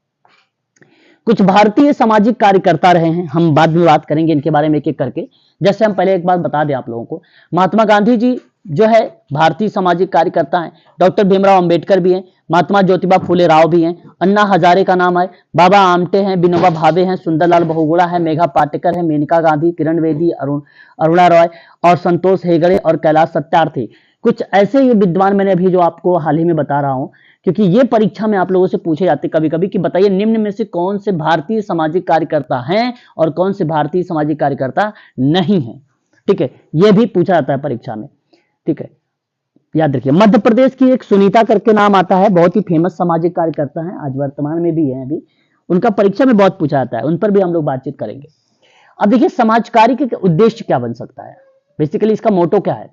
कुछ भारतीय सामाजिक कार्यकर्ता रहे हैं, हम बाद में बात करेंगे इनके बारे में एक एक करके। जैसे हम पहले एक बात बता दें आप लोगों को, महात्मा गांधी जी जो है भारतीय सामाजिक कार्यकर्ता हैं, डॉक्टर भीमराव अंबेडकर भी हैं, महात्मा ज्योतिबा फुले राव भी हैं, अन्ना हजारे का नाम है, बाबा आमटे हैं, विनोबा भावे हैं, सुंदरलाल बहुगुणा है, मेघा पाटेकर है, मेनका गांधी, किरण बेदी, अरुणा रॉय और संतोष हेगड़े और कैलाश सत्यार्थी। कुछ ऐसे ही विद्वान मैंने अभी जो आपको हाल ही में बता रहा हूं, क्योंकि ये परीक्षा में आप लोगों से पूछे जाते कभी कभी कि बताइए निम्न में से कौन से भारतीय सामाजिक कार्यकर्ता हैं और कौन से भारतीय सामाजिक कार्यकर्ता नहीं हैं। ठीक है, ये भी पूछा जाता है परीक्षा में। ठीक है, याद रखिए। मध्य प्रदेश की एक सुनीता करके नाम आता है, बहुत ही फेमस सामाजिक कार्यकर्ता है, आज वर्तमान में भी है, अभी उनका परीक्षा में बहुत पूछा जाता है, उन पर भी हम लोग बातचीत करेंगे। अब देखिए समाज कार्य के उद्देश्य क्या बन सकता है, बेसिकली इसका मोटो क्या है।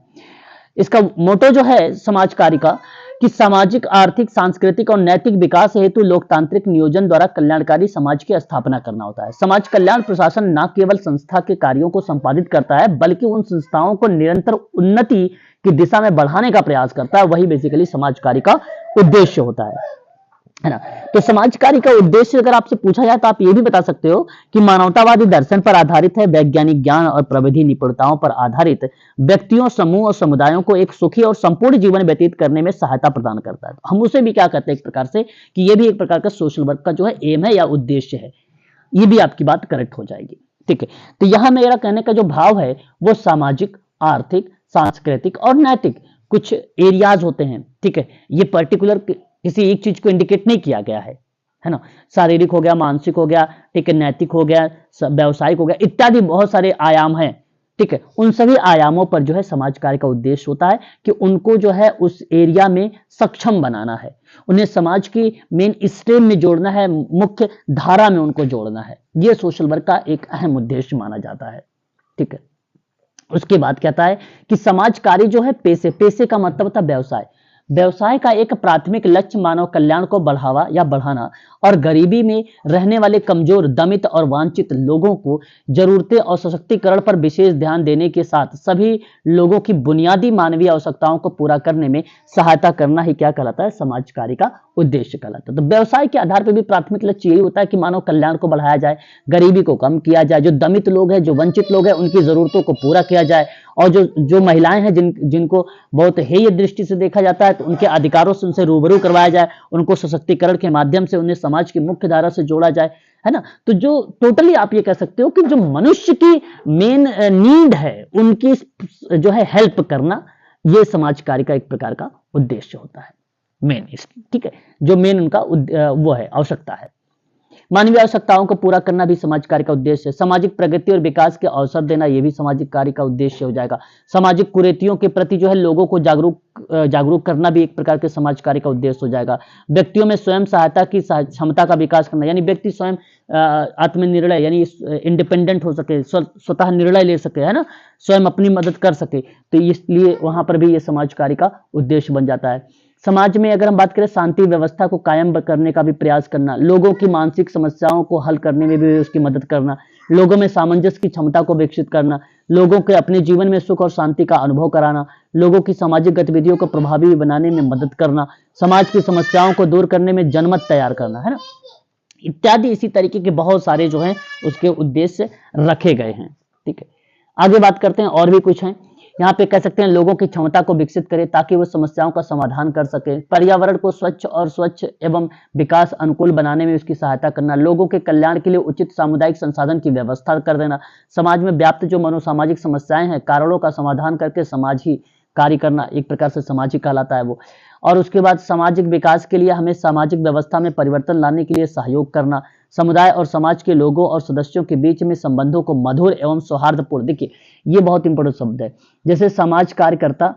इसका मोटो जो है समाज कार्य का कि सामाजिक, आर्थिक, सांस्कृतिक और नैतिक विकास हेतु लोकतांत्रिक नियोजन द्वारा कल्याणकारी समाज की स्थापना करना होता है। समाज कल्याण प्रशासन न केवल संस्था के कार्यों को संपादित करता है, बल्कि उन संस्थाओं को निरंतर उन्नति की दिशा में बढ़ाने का प्रयास करता है, वही बेसिकली समाज कार्य का उद्देश्य होता है ना। तो समाज कार्य का उद्देश्य अगर आपसे पूछा जाए तो आप ये भी बता सकते हो कि मानवतावादी दर्शन पर आधारित है, वैज्ञानिक ज्ञान और प्रविधि निपुणताओं पर आधारित व्यक्तियों, समूह और समुदायों को एक सुखी और संपूर्ण जीवन व्यतीत करने में सहायता प्रदान करता है। हम उसे भी क्या कहते हैं एक प्रकार से कि ये भी एक प्रकार का सोशल वर्क का जो है एम है या उद्देश्य है। ये भी आपकी बात करेक्ट हो जाएगी। ठीक है, तो यहां मेरा कहने का जो भाव है वो सामाजिक, आर्थिक, सांस्कृतिक और नैतिक कुछ एरियाज होते हैं। ठीक है, ये पर्टिकुलर किसी एक चीज को इंडिकेट नहीं किया गया है ना। शारीरिक हो गया, मानसिक हो गया, ठीक है, नैतिक हो गया, व्यावसायिक हो गया, इत्यादि बहुत सारे आयाम हैं। ठीक है, उन सभी आयामों पर जो है समाज कार्य का उद्देश्य होता है कि उनको जो है उस एरिया में सक्षम बनाना है, उन्हें समाज की मेन स्ट्रीम में जोड़ना है, मुख्य धारा में उनको जोड़ना है। यह सोशल वर्क का एक अहम उद्देश्य माना जाता है। ठीक है, उसके बाद कहता है कि समाज कार्य जो है पेशे का मतलब था व्यवसाय का एक प्राथमिक लक्ष्य मानव कल्याण को बढ़ावा या बढ़ाना और गरीबी में रहने वाले कमजोर, दमित और वांछित लोगों को जरूरतें और सशक्तिकरण पर विशेष ध्यान देने के साथ सभी लोगों की बुनियादी मानवीय आवश्यकताओं को पूरा करने में सहायता करना ही क्या कहलाता है, समाज कार्य का उद्देश्य कहलाता है। तो व्यवसाय के आधार पर भी प्राथमिक लक्ष्य यही होता है कि मानव कल्याण को बढ़ाया जाए, गरीबी को कम किया जाए, जो दमित लोग हैं, जो वंचित लोग हैं, उनकी जरूरतों को पूरा किया जाए, और जो महिलाएं हैं जिनको बहुत हेय दृष्टि से देखा जाता है, तो उनके अधिकारों से उनसे रूबरू करवाया जाए, उनको सशक्तिकरण के माध्यम से उन्हें समाज की मुख्य धारा से जोड़ा जाए, है ना। तो जो टोटली आप ये कह सकते हो कि जो मनुष्य की मेन नीड है उनकी जो है हेल्प करना, ये समाज कार्य का एक प्रकार का उद्देश्य होता है मेन। ठीक है, जो मेन उनका वो है आवश्यकता है। मानवीय आवश्यकताओं को पूरा करना भी समाज कार्य का उद्देश्य है। सामाजिक प्रगति और विकास के अवसर देना ये भी सामाजिक कार्य का उद्देश्य हो जाएगा। सामाजिक कुरीतियों के प्रति जो है लोगों को जागरूक करना भी एक प्रकार के समाज कार्य का उद्देश्य हो जाएगा। व्यक्तियों में स्वयं सहायता की क्षमता का विकास करना, यानी व्यक्ति स्वयं आत्मनिर्णय यानी इंडिपेंडेंट हो सके, स्वतः निर्णय ले सके, है ना, स्वयं अपनी मदद कर सके, तो इसलिए वहां पर भी ये समाज कार्य का उद्देश्य बन जाता है। समाज में अगर हम बात करें, शांति व्यवस्था को कायम करने का भी प्रयास करना, लोगों की मानसिक समस्याओं को हल करने में भी उसकी मदद करना, लोगों में सामंजस्य की क्षमता को विकसित करना, लोगों के अपने जीवन में सुख और शांति का अनुभव कराना, लोगों की सामाजिक गतिविधियों को प्रभावी बनाने में मदद करना, समाज की समस्याओं को दूर करने में जनमत तैयार करना, है ना, इत्यादि इसी तरीके के बहुत सारे जो हैं उसके उद्देश्य रखे गए हैं। ठीक है, आगे बात करते हैं, और भी कुछ हैं यहाँ पे। कह सकते हैं लोगों की क्षमता को विकसित करें ताकि वो समस्याओं का समाधान कर सके, पर्यावरण को स्वच्छ एवं विकास अनुकूल बनाने में उसकी सहायता करना, लोगों के कल्याण के लिए उचित सामुदायिक संसाधन की व्यवस्था कर देना, समाज में व्याप्त जो मनोसामाजिक समस्याएं हैं कारणों का समाधान करके समाज ही कार्य करना, एक प्रकार से समाज ही कहलाता है वो। और उसके बाद सामाजिक विकास के लिए हमें सामाजिक व्यवस्था में परिवर्तन लाने के लिए सहयोग करना, समुदाय और समाज के लोगों और सदस्यों के बीच में संबंधों को मधुर एवं सौहार्दपूर्ण, देखिए ये बहुत इंपॉर्टेंट शब्द है, जैसे समाज कार्यकर्ता,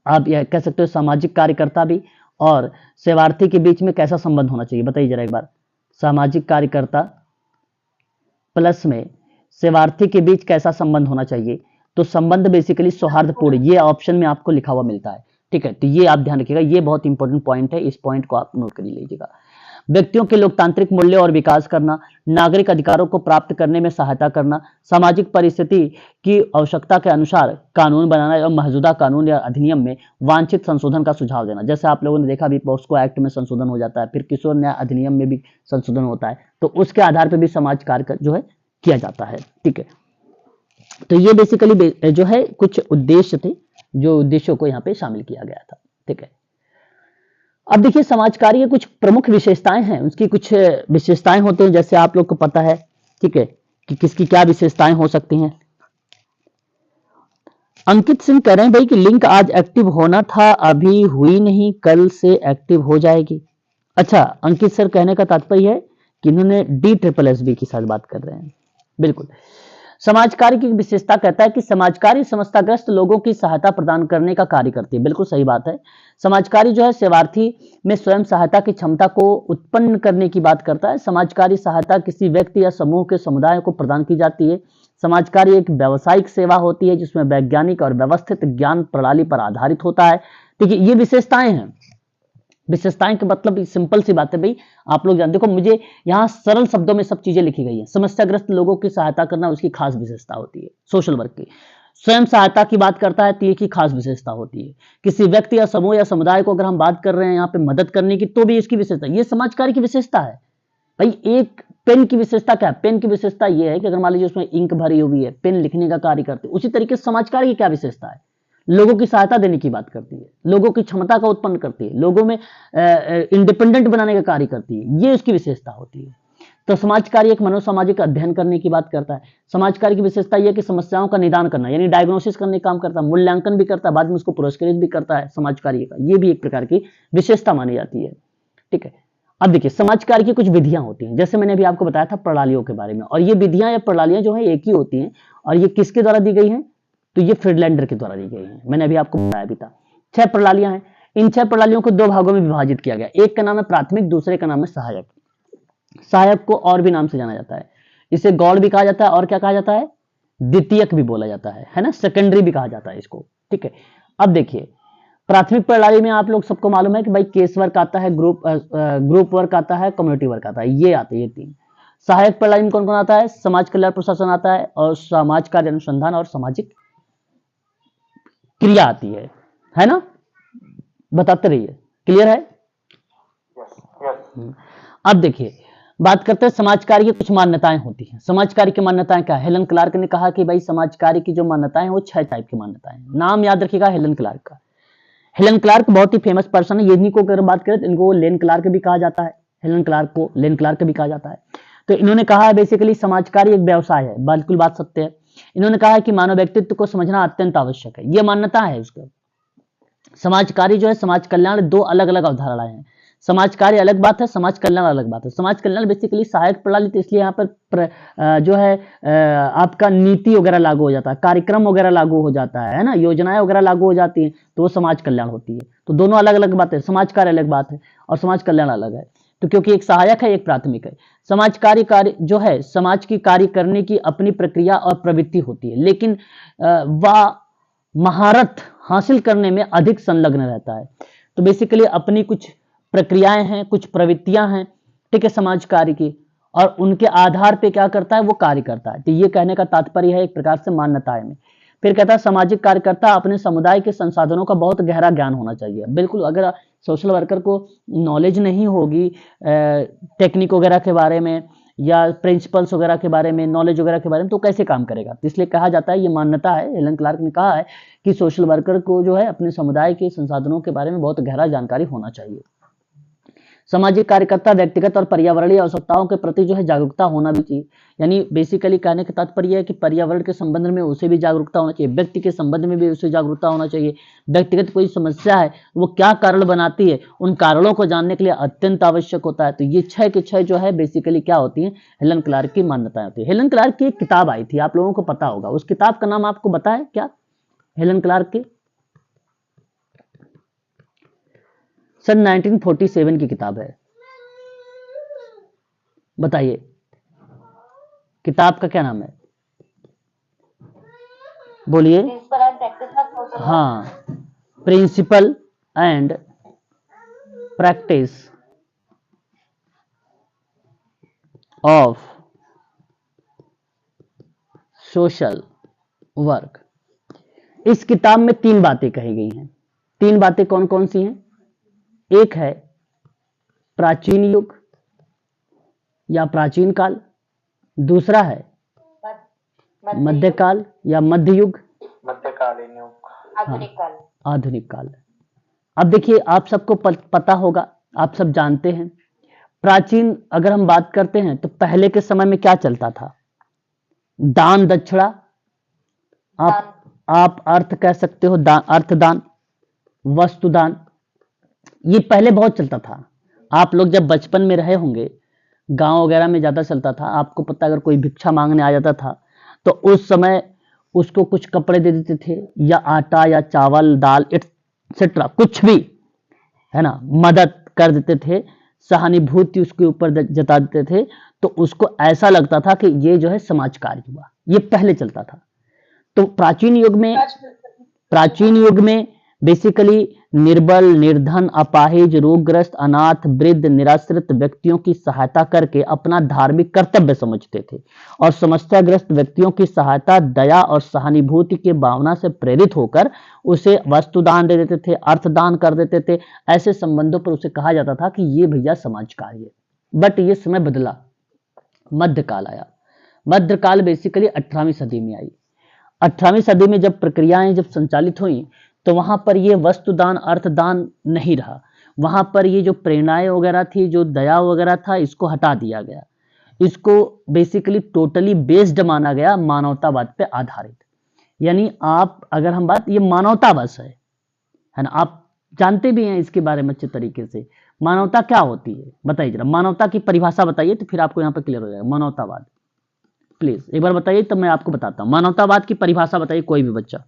आप यह कह सकते हो सामाजिक कार्यकर्ता भी और सेवार्थी के बीच में कैसा संबंध होना चाहिए, बताइए जरा एक बार। सामाजिक कार्यकर्ता प्लस में सेवार्थी के बीच कैसा संबंध होना चाहिए, तो संबंध बेसिकली सौहार्दपूर्ण, ये ऑप्शन में आपको लिखा हुआ मिलता है। ठीक है, तो ये आप ध्यान रखिएगा, ये बहुत इंपॉर्टेंट पॉइंट है, इस पॉइंट को आप नोट कर लीजिएगा। व्यक्तियों के लोकतांत्रिक मूल्य और विकास करना, नागरिक अधिकारों को प्राप्त करने में सहायता करना, सामाजिक परिस्थिति की आवश्यकता के अनुसार कानून बनाना एवं मौजूदा कानून या अधिनियम में वांछित संशोधन का सुझाव देना। जैसे आप लोगों ने देखा अभी पॉक्सो एक्ट में संशोधन हो जाता है, फिर किशोर न्याय अधिनियम में भी संशोधन होता है, तो उसके आधार पर भी समाज कार्य जो है किया जाता है। ठीक है, तो ये बेसिकली जो है कुछ उद्देश्य थे, जो उद्देश्यों को यहाँ पे शामिल किया गया था। ठीक है, अब देखिए समाज कार्य की कुछ प्रमुख विशेषताएं हैं, उसकी कुछ विशेषताएं होती हैं, जैसे आप लोग को पता है, ठीक है, कि किसकी क्या विशेषताएं हो सकती हैं। अंकित सिंह कह रहे हैं भाई कि लिंक आज एक्टिव होना था, अभी हुई नहीं, कल से एक्टिव हो जाएगी। अच्छा, अंकित सर कहने का तात्पर्य है कि इन्होंने DSSB की साथ बात कर रहे हैं। बिल्कुल, समाज कार्य की विशेषता कहता है कि समाज कार्य समस्याग्रस्त लोगों की सहायता प्रदान करने का कार्य करती है। बिल्कुल सही बात है, समाज कार्य जो है सेवार्थी में स्वयं सहायता की क्षमता को उत्पन्न करने की बात करता है। समाज कार्य सहायता किसी व्यक्ति या समूह के समुदाय को प्रदान की जाती है। समाज कार्य एक व्यावसायिक सेवा होती है जिसमें वैज्ञानिक और व्यवस्थित ज्ञान प्रणाली पर आधारित होता है। देखिए ये विशेषताएं हैं, विशेषताएं का मतलब सिंपल सी बात है भाई, आप लोग जानते, देखो मुझे यहाँ सरल शब्दों में सब चीजें लिखी गई हैं। समस्याग्रस्त लोगों की सहायता करना उसकी खास विशेषता होती है, सोशल वर्क की। स्वयं सहायता की बात करता है तो ये की खास विशेषता होती है। किसी व्यक्ति या समूह या समुदाय को अगर हम बात कर रहे हैं यहाँ पे मदद करने की, तो भी इसकी विशेषता, ये समाज कार्य की विशेषता है भाई। एक पेन की विशेषता क्या है, पेन की विशेषता ये है कि अगर मान लीजिए उसमें इंक भरी हुई है, पेन लिखने का कार्य करती है, उसी तरीके से समाज कार्य की क्या विशेषता है, लोगों की सहायता देने की बात करती है, लोगों की क्षमता का उत्पन्न करती है, लोगों में इंडिपेंडेंट बनाने का कार्य करती है, ये उसकी विशेषता होती है। तो समाज कार्य एक मनोसामाजिक अध्ययन करने की बात करता है। समाज कार्य की विशेषता यह है कि समस्याओं का निदान करना, यानी डायग्नोसिस करने का काम करता है, मूल्यांकन भी करता है, बाद में उसको पुरस्कृत भी करता है समाज कार्य का, ये भी एक प्रकार की विशेषता मानी जाती है। ठीक है, अब देखिए समाज कार्य की कुछ विधियां होती हैं, जैसे मैंने अभी आपको बताया था प्रणालियों के बारे में, और ये विधियां या प्रणालियां जो है एक ही होती हैं, और ये किसके द्वारा दी गई हैं, तो ये फ्रीडलैंडर के द्वारा दी गई हैं। मैंने अभी आपको बताया भी था, 6 प्रणालियां हैं। इन 6 प्रणालियों को 2 भागों में विभाजित किया गया, एक का नाम है प्राथमिक, दूसरे का नाम है सहायक। सहायक को और भी नाम से जाना जाता है, इसे गौड़ भी कहा जाता है, और क्या कहा जाता है, द्वितीयक भी बोला जाता है ना, सेकेंडरी भी कहा जाता है इसको। ठीक है, अब देखिए प्राथमिक प्रणाली में आप लोग सबको मालूम है कि भाई केस वर्क आता है, ग्रुप वर्क आता है, कम्युनिटी वर्क आता है, ये आते हैं ये 3। सहायक प्रणाली में कौन कौन आता है, समाज कल्याण प्रशासन आता है, और समाज कार्य अनुसंधान और सामाजिक क्रिया आती है ना, बताते रहिए, क्लियर है। अब देखिए बात करते हैं समाज कार्य की कुछ मान्यताएं होती हैं। समाज कार्य की मान्यताएं क्या है, हेलन क्लार्क ने कहा कि भाई समाज कार्य की जो मान्यताएं हैं वो 6 टाइप की मान्यताएं हैं। नाम याद रखिएगा हेलन क्लार्क का। हेलन क्लार्क बहुत ही फेमस पर्सन है, इन्हीं को अगर बात करें तो इनको लेन क्लार्क भी कहा जाता है, हेलन क्लार्क को लेन क्लार्क भी कहा जाता है। तो इन्होंने कहा है बेसिकली समाज कार्य एक व्यवसाय है, बिल्कुल बात सत्य है। इन्होंने कहा है कि मानव व्यक्तित्व को समझना अत्यंत आवश्यक है, ये मान्यता है उसका। समाज कार्य जो है समाज कल्याण 2 अलग अलग अवधारणाएं हैं। समाज कार्य अलग बात है, समाज कल्याण अलग बात है। समाज कल्याण बेसिकली सहायक प्रणाली, तो इसलिए यहाँ पर जो है आपका नीति वगैरह लागू हो जाता है, कार्यक्रम वगैरह लागू हो जाता है ना, योजनाएं वगैरह लागू हो जाती हैं, तो वो समाज कल्याण होती है। तो दोनों अलग अलग बात है, समाज कार्य अलग बात है और समाज कल्याण अलग है। तो क्योंकि एक सहायक है एक प्राथमिक है। समाज कार्य जो है समाज की कार्य करने की अपनी प्रक्रिया और प्रवृत्ति होती है, लेकिन वह महारत हासिल करने में अधिक संलग्न रहता है। तो बेसिकली अपनी कुछ प्रक्रियाएं हैं, कुछ प्रवृत्तियां हैं, ठीक है, समाज कार्य की, और उनके आधार पे क्या करता है, वो कार्य करता है। तो ये कहने का तात्पर्य है एक प्रकार से मान्यताएं में। फिर कहता है सामाजिक कार्यकर्ता अपने समुदाय के संसाधनों का बहुत गहरा ज्ञान होना चाहिए। बिल्कुल, अगर सोशल वर्कर को नॉलेज नहीं होगी टेक्निक वगैरह के बारे में या प्रिंसिपल्स वगैरह के बारे में, नॉलेज वगैरह के बारे में, तो कैसे काम करेगा। तो इसलिए कहा जाता है, ये मान्यता है, हेलन क्लार्क ने कहा है कि सोशल वर्कर को जो है अपने समुदाय के संसाधनों के बारे में बहुत गहरा जानकारी होना चाहिए। सामाजिक कार्यकर्ता व्यक्तिगत और पर्यावरणीय आवश्यकताओं के प्रति जो है जागरूकता होना भी चाहिए। यानी बेसिकली कहने का तात्पर्य है कि पर्यावरण के संबंध में उसे भी जागरूकता होना चाहिए, व्यक्ति के संबंध में भी उसे जागरूकता होना चाहिए। व्यक्तिगत कोई समस्या है, वो क्या कारण बनाती है, उन कारणों को जानने के लिए अत्यंत आवश्यक होता है। तो ये 6 के 6 जो है बेसिकली क्या होती है, हेलन क्लार्क की मान्यताएं होती है। हेलन क्लार्क की एक किताब आई थी, आप लोगों को पता होगा, उस किताब का नाम आपको पता है क्या, हेलन क्लार्क की सन 1947 की किताब है, बताइए किताब का क्या नाम है, बोलिए। हाँ, principle and practice of social work. इस किताब में 3 बातें कही गई हैं। 3 बातें कौन कौन सी हैं, एक है प्राचीन युग या प्राचीन काल, दूसरा है मध्यकाल या मध्य युग, मध्यकालीन युग, आधुनिक काल। आधुनिक काल। अब देखिए, आप सबको पता होगा, आप सब जानते हैं, प्राचीन अगर हम बात करते हैं तो पहले के समय में क्या चलता था, दान दक्षिणा, आप अर्थ कह सकते हो, अर्थदान, वस्तुदान, ये पहले बहुत चलता था। आप लोग जब बचपन में रहे होंगे, गांव वगैरह में ज्यादा चलता था, आपको पता, अगर कोई भिक्षा मांगने आ जाता था तो उस समय उसको कुछ कपड़े दे देते थे, या आटा या चावल दाल एक्सेट्रा कुछ भी, है ना, मदद कर देते थे, सहानुभूति उसके ऊपर जता देते थे, तो उसको ऐसा लगता था कि ये जो है समाज कार्य हुआ। ये पहले चलता था। तो प्राचीन युग में बेसिकली निर्बल, निर्धन, अपाहिज, रोगग्रस्त, अनाथ, वृद्ध, निराश्रित व्यक्तियों की सहायता करके अपना धार्मिक कर्तव्य समझते थे, और समस्याग्रस्त व्यक्तियों की सहायता दया और सहानुभूति की भावना से प्रेरित होकर उसे वस्तुदान दे देते थे, अर्थदान कर देते थे। ऐसे संबंधों पर उसे कहा जाता था कि ये भैया समाज कार्य है। बट ये समय बदला, मध्यकाल आया। मध्यकाल बेसिकली 18वीं सदी में आई। 18वीं सदी में जब प्रक्रियाएं जब संचालित हुई, तो वहां पर ये वस्तुदान अर्थदान नहीं रहा, वहां पर ये जो प्रेरणाएं वगैरह थी, जो दया वगैरह था, इसको हटा दिया गया। इसको बेसिकली टोटली बेस्ड माना गया, मानवतावाद पे आधारित। यानी आप अगर हम बात, ये मानवता बस है ना, आप जानते भी हैं इसके बारे में अच्छे तरीके से। मानवता क्या होती है बताइए जरा, मानवता की परिभाषा बताइए, तो फिर आपको यहाँ पे क्लियर हो जाएगा। मानवतावाद प्लीज एक बार बताइए, तब मैं आपको बताता हूँ। मानवतावाद की परिभाषा बताइए, कोई भी बच्चा।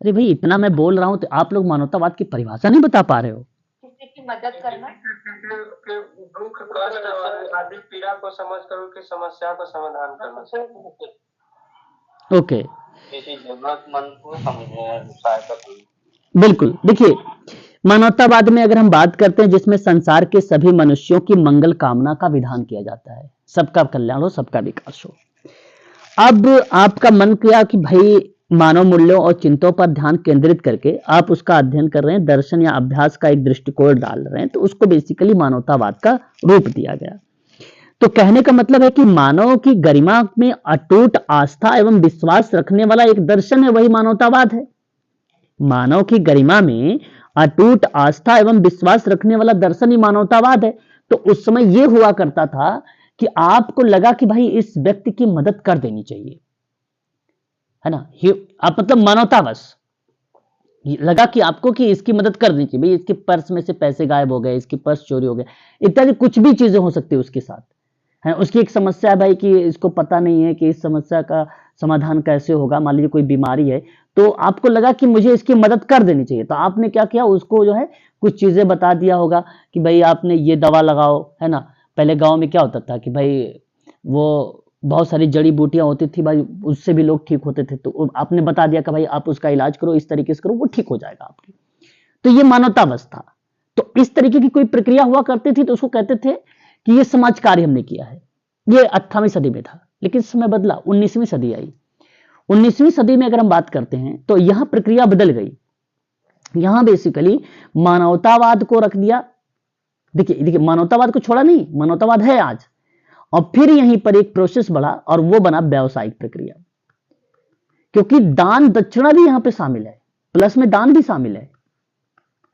अरे भाई, इतना मैं बोल रहा हूं तो आप लोग मानवतावाद की परिभाषा नहीं बता पा रहे हो। किसी की मदद करना, दुख कष्ट और आदि पीड़ा को समझ कर उसकी समस्या को समाधान करना। ओके, किसी जरूरतमंद को सहायता करना। बिल्कुल। देखिए, मानवतावाद में अगर हम बात करते हैं, जिसमें संसार के सभी मनुष्यों की मंगल कामना का विधान किया जाता है, सबका कल्याण हो, सबका विकास हो। अब आपका मन किया कि भाई मानव मूल्यों और चिंताओं पर ध्यान केंद्रित करके आप उसका अध्ययन कर रहे हैं, दर्शन या अभ्यास का एक दृष्टिकोण डाल रहे हैं, तो उसको बेसिकली मानवतावाद का रूप दिया गया। तो कहने का मतलब है कि मानव की गरिमा में अटूट आस्था एवं विश्वास रखने वाला एक दर्शन है, वही मानवतावाद है। मानव की गरिमा में अटूट आस्था एवं विश्वास रखने वाला दर्शन ही मानवतावाद है। तो उस समय यह हुआ करता था कि आपको लगा कि भाई इस व्यक्ति की मदद कर देनी चाहिए, है ना, आप मतलब मानवता बस, लगा कि आपको कि इसकी मदद कर दी चाहिए, भाई इसके पर्स में से पैसे गायब हो गए, इसकी पर्स चोरी हो गए, इत्यादि कुछ भी चीजें हो सकती है उसके साथ, है। उसकी एक समस्या है भाई कि इसको पता नहीं है कि इस समस्या का समाधान कैसे होगा, मान लीजिए कोई बीमारी है, तो आपको लगा कि मुझे इसकी मदद कर देनी चाहिए, तो आपने क्या किया, उसको जो है कुछ चीजें बता दिया होगा कि भाई आपने ये दवा लगाओ, है ना। पहले गांव में क्या होता था कि भाई वो बहुत सारी जड़ी बूटियां होती थी भाई, उससे भी लोग ठीक होते थे, तो आपने बता दिया कि भाई आप उसका इलाज करो, इस तरीके से करो, वो ठीक हो जाएगा आपकी। तो ये मानवतावाद था। तो इस तरीके की कोई प्रक्रिया हुआ करती थी, तो उसको कहते थे कि ये समाज कार्य हमने किया है। ये 18वीं सदी में था, लेकिन समय बदला, 19वीं सदी आई। 19वीं सदी में अगर हम बात करते हैं तो यहां प्रक्रिया बदल गई। यहां बेसिकली मानवतावाद को रख दिया। देखिए देखिए, मानवतावाद को छोड़ा नहीं, मानवतावाद है आज, और फिर यहीं पर एक प्रोसेस बढ़ा और वो बना व्यावसायिक प्रक्रिया। क्योंकि दान दक्षिणा भी यहां पे शामिल है, प्लस में दान भी शामिल है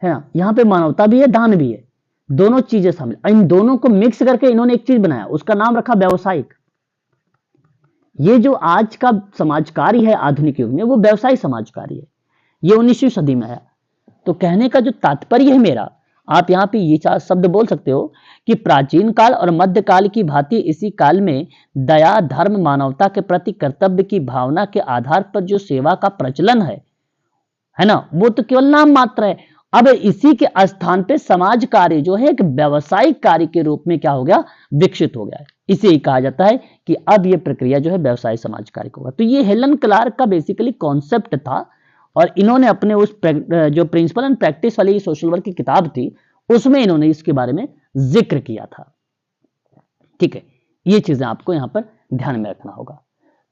ना। यहां पे मानवता भी है, दान भी है, दोनों चीजें शामिल। इन दोनों को मिक्स करके इन्होंने एक चीज बनाया, उसका नाम रखा व्यावसायिक। ये जो आज का समाज कार्य है आधुनिक युग में, वो व्यवसायिक समाज कार्य है। ये 19वीं सदी में है। तो कहने का जो तात्पर्य है मेरा, आप यहाँ पे ये चार शब्द बोल सकते हो कि प्राचीन काल और मध्य काल की भांति इसी काल में दया, धर्म, मानवता के प्रति कर्तव्य की भावना के आधार पर जो सेवा का प्रचलन है ना, वो तो केवल नाम मात्र है। अब इसी के स्थान पे समाज कार्य जो है एक व्यवसायिक कार्य के रूप में क्या हो गया, विकसित हो गया है। इसे ही कहा जाता है कि अब ये प्रक्रिया जो है व्यवसायिक समाज कार्य होगा। तो ये हेलन क्लार्क का बेसिकली कॉन्सेप्ट था, और इन्होंने अपने उस जो प्रिंसिपल एंड प्रैक्टिस वाली सोशल वर्क की किताब थी, उसमें इन्होंने इसके बारे में जिक्र किया था। ठीक है, ये चीजें आपको यहां पर ध्यान में रखना होगा।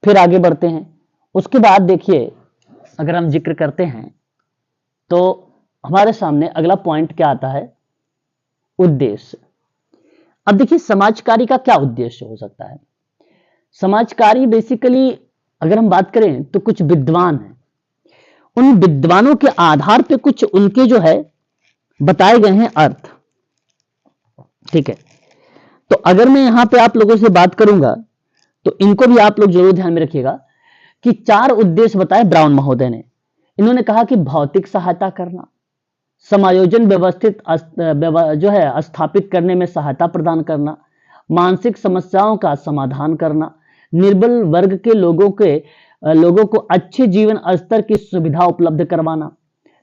फिर आगे बढ़ते हैं। उसके बाद देखिए, अगर हम जिक्र करते हैं तो हमारे सामने अगला पॉइंट क्या आता है, उद्देश्य। अब देखिए, समाजकारी का क्या उद्देश्य हो सकता है। समाजकारी बेसिकली अगर हम बात करें तो कुछ विद्वान हैं, उन विद्वानों के आधार पे कुछ उनके जो है बताए गए हैं अर्थ। ठीक है, तो अगर मैं यहां पे आप लोगों से बात करूंगा तो इनको भी आप लोग जरूर ध्यान में रखिएगा कि 4 उद्देश्य बताए ब्राउन महोदय ने। इन्होंने कहा कि भौतिक सहायता करना, समायोजन व्यवस्थित जो है स्थापित करने में सहायता प्रदान करना, मानसिक समस्याओं का समाधान करना, निर्बल वर्ग के लोगों को अच्छे जीवन स्तर की सुविधा उपलब्ध करवाना।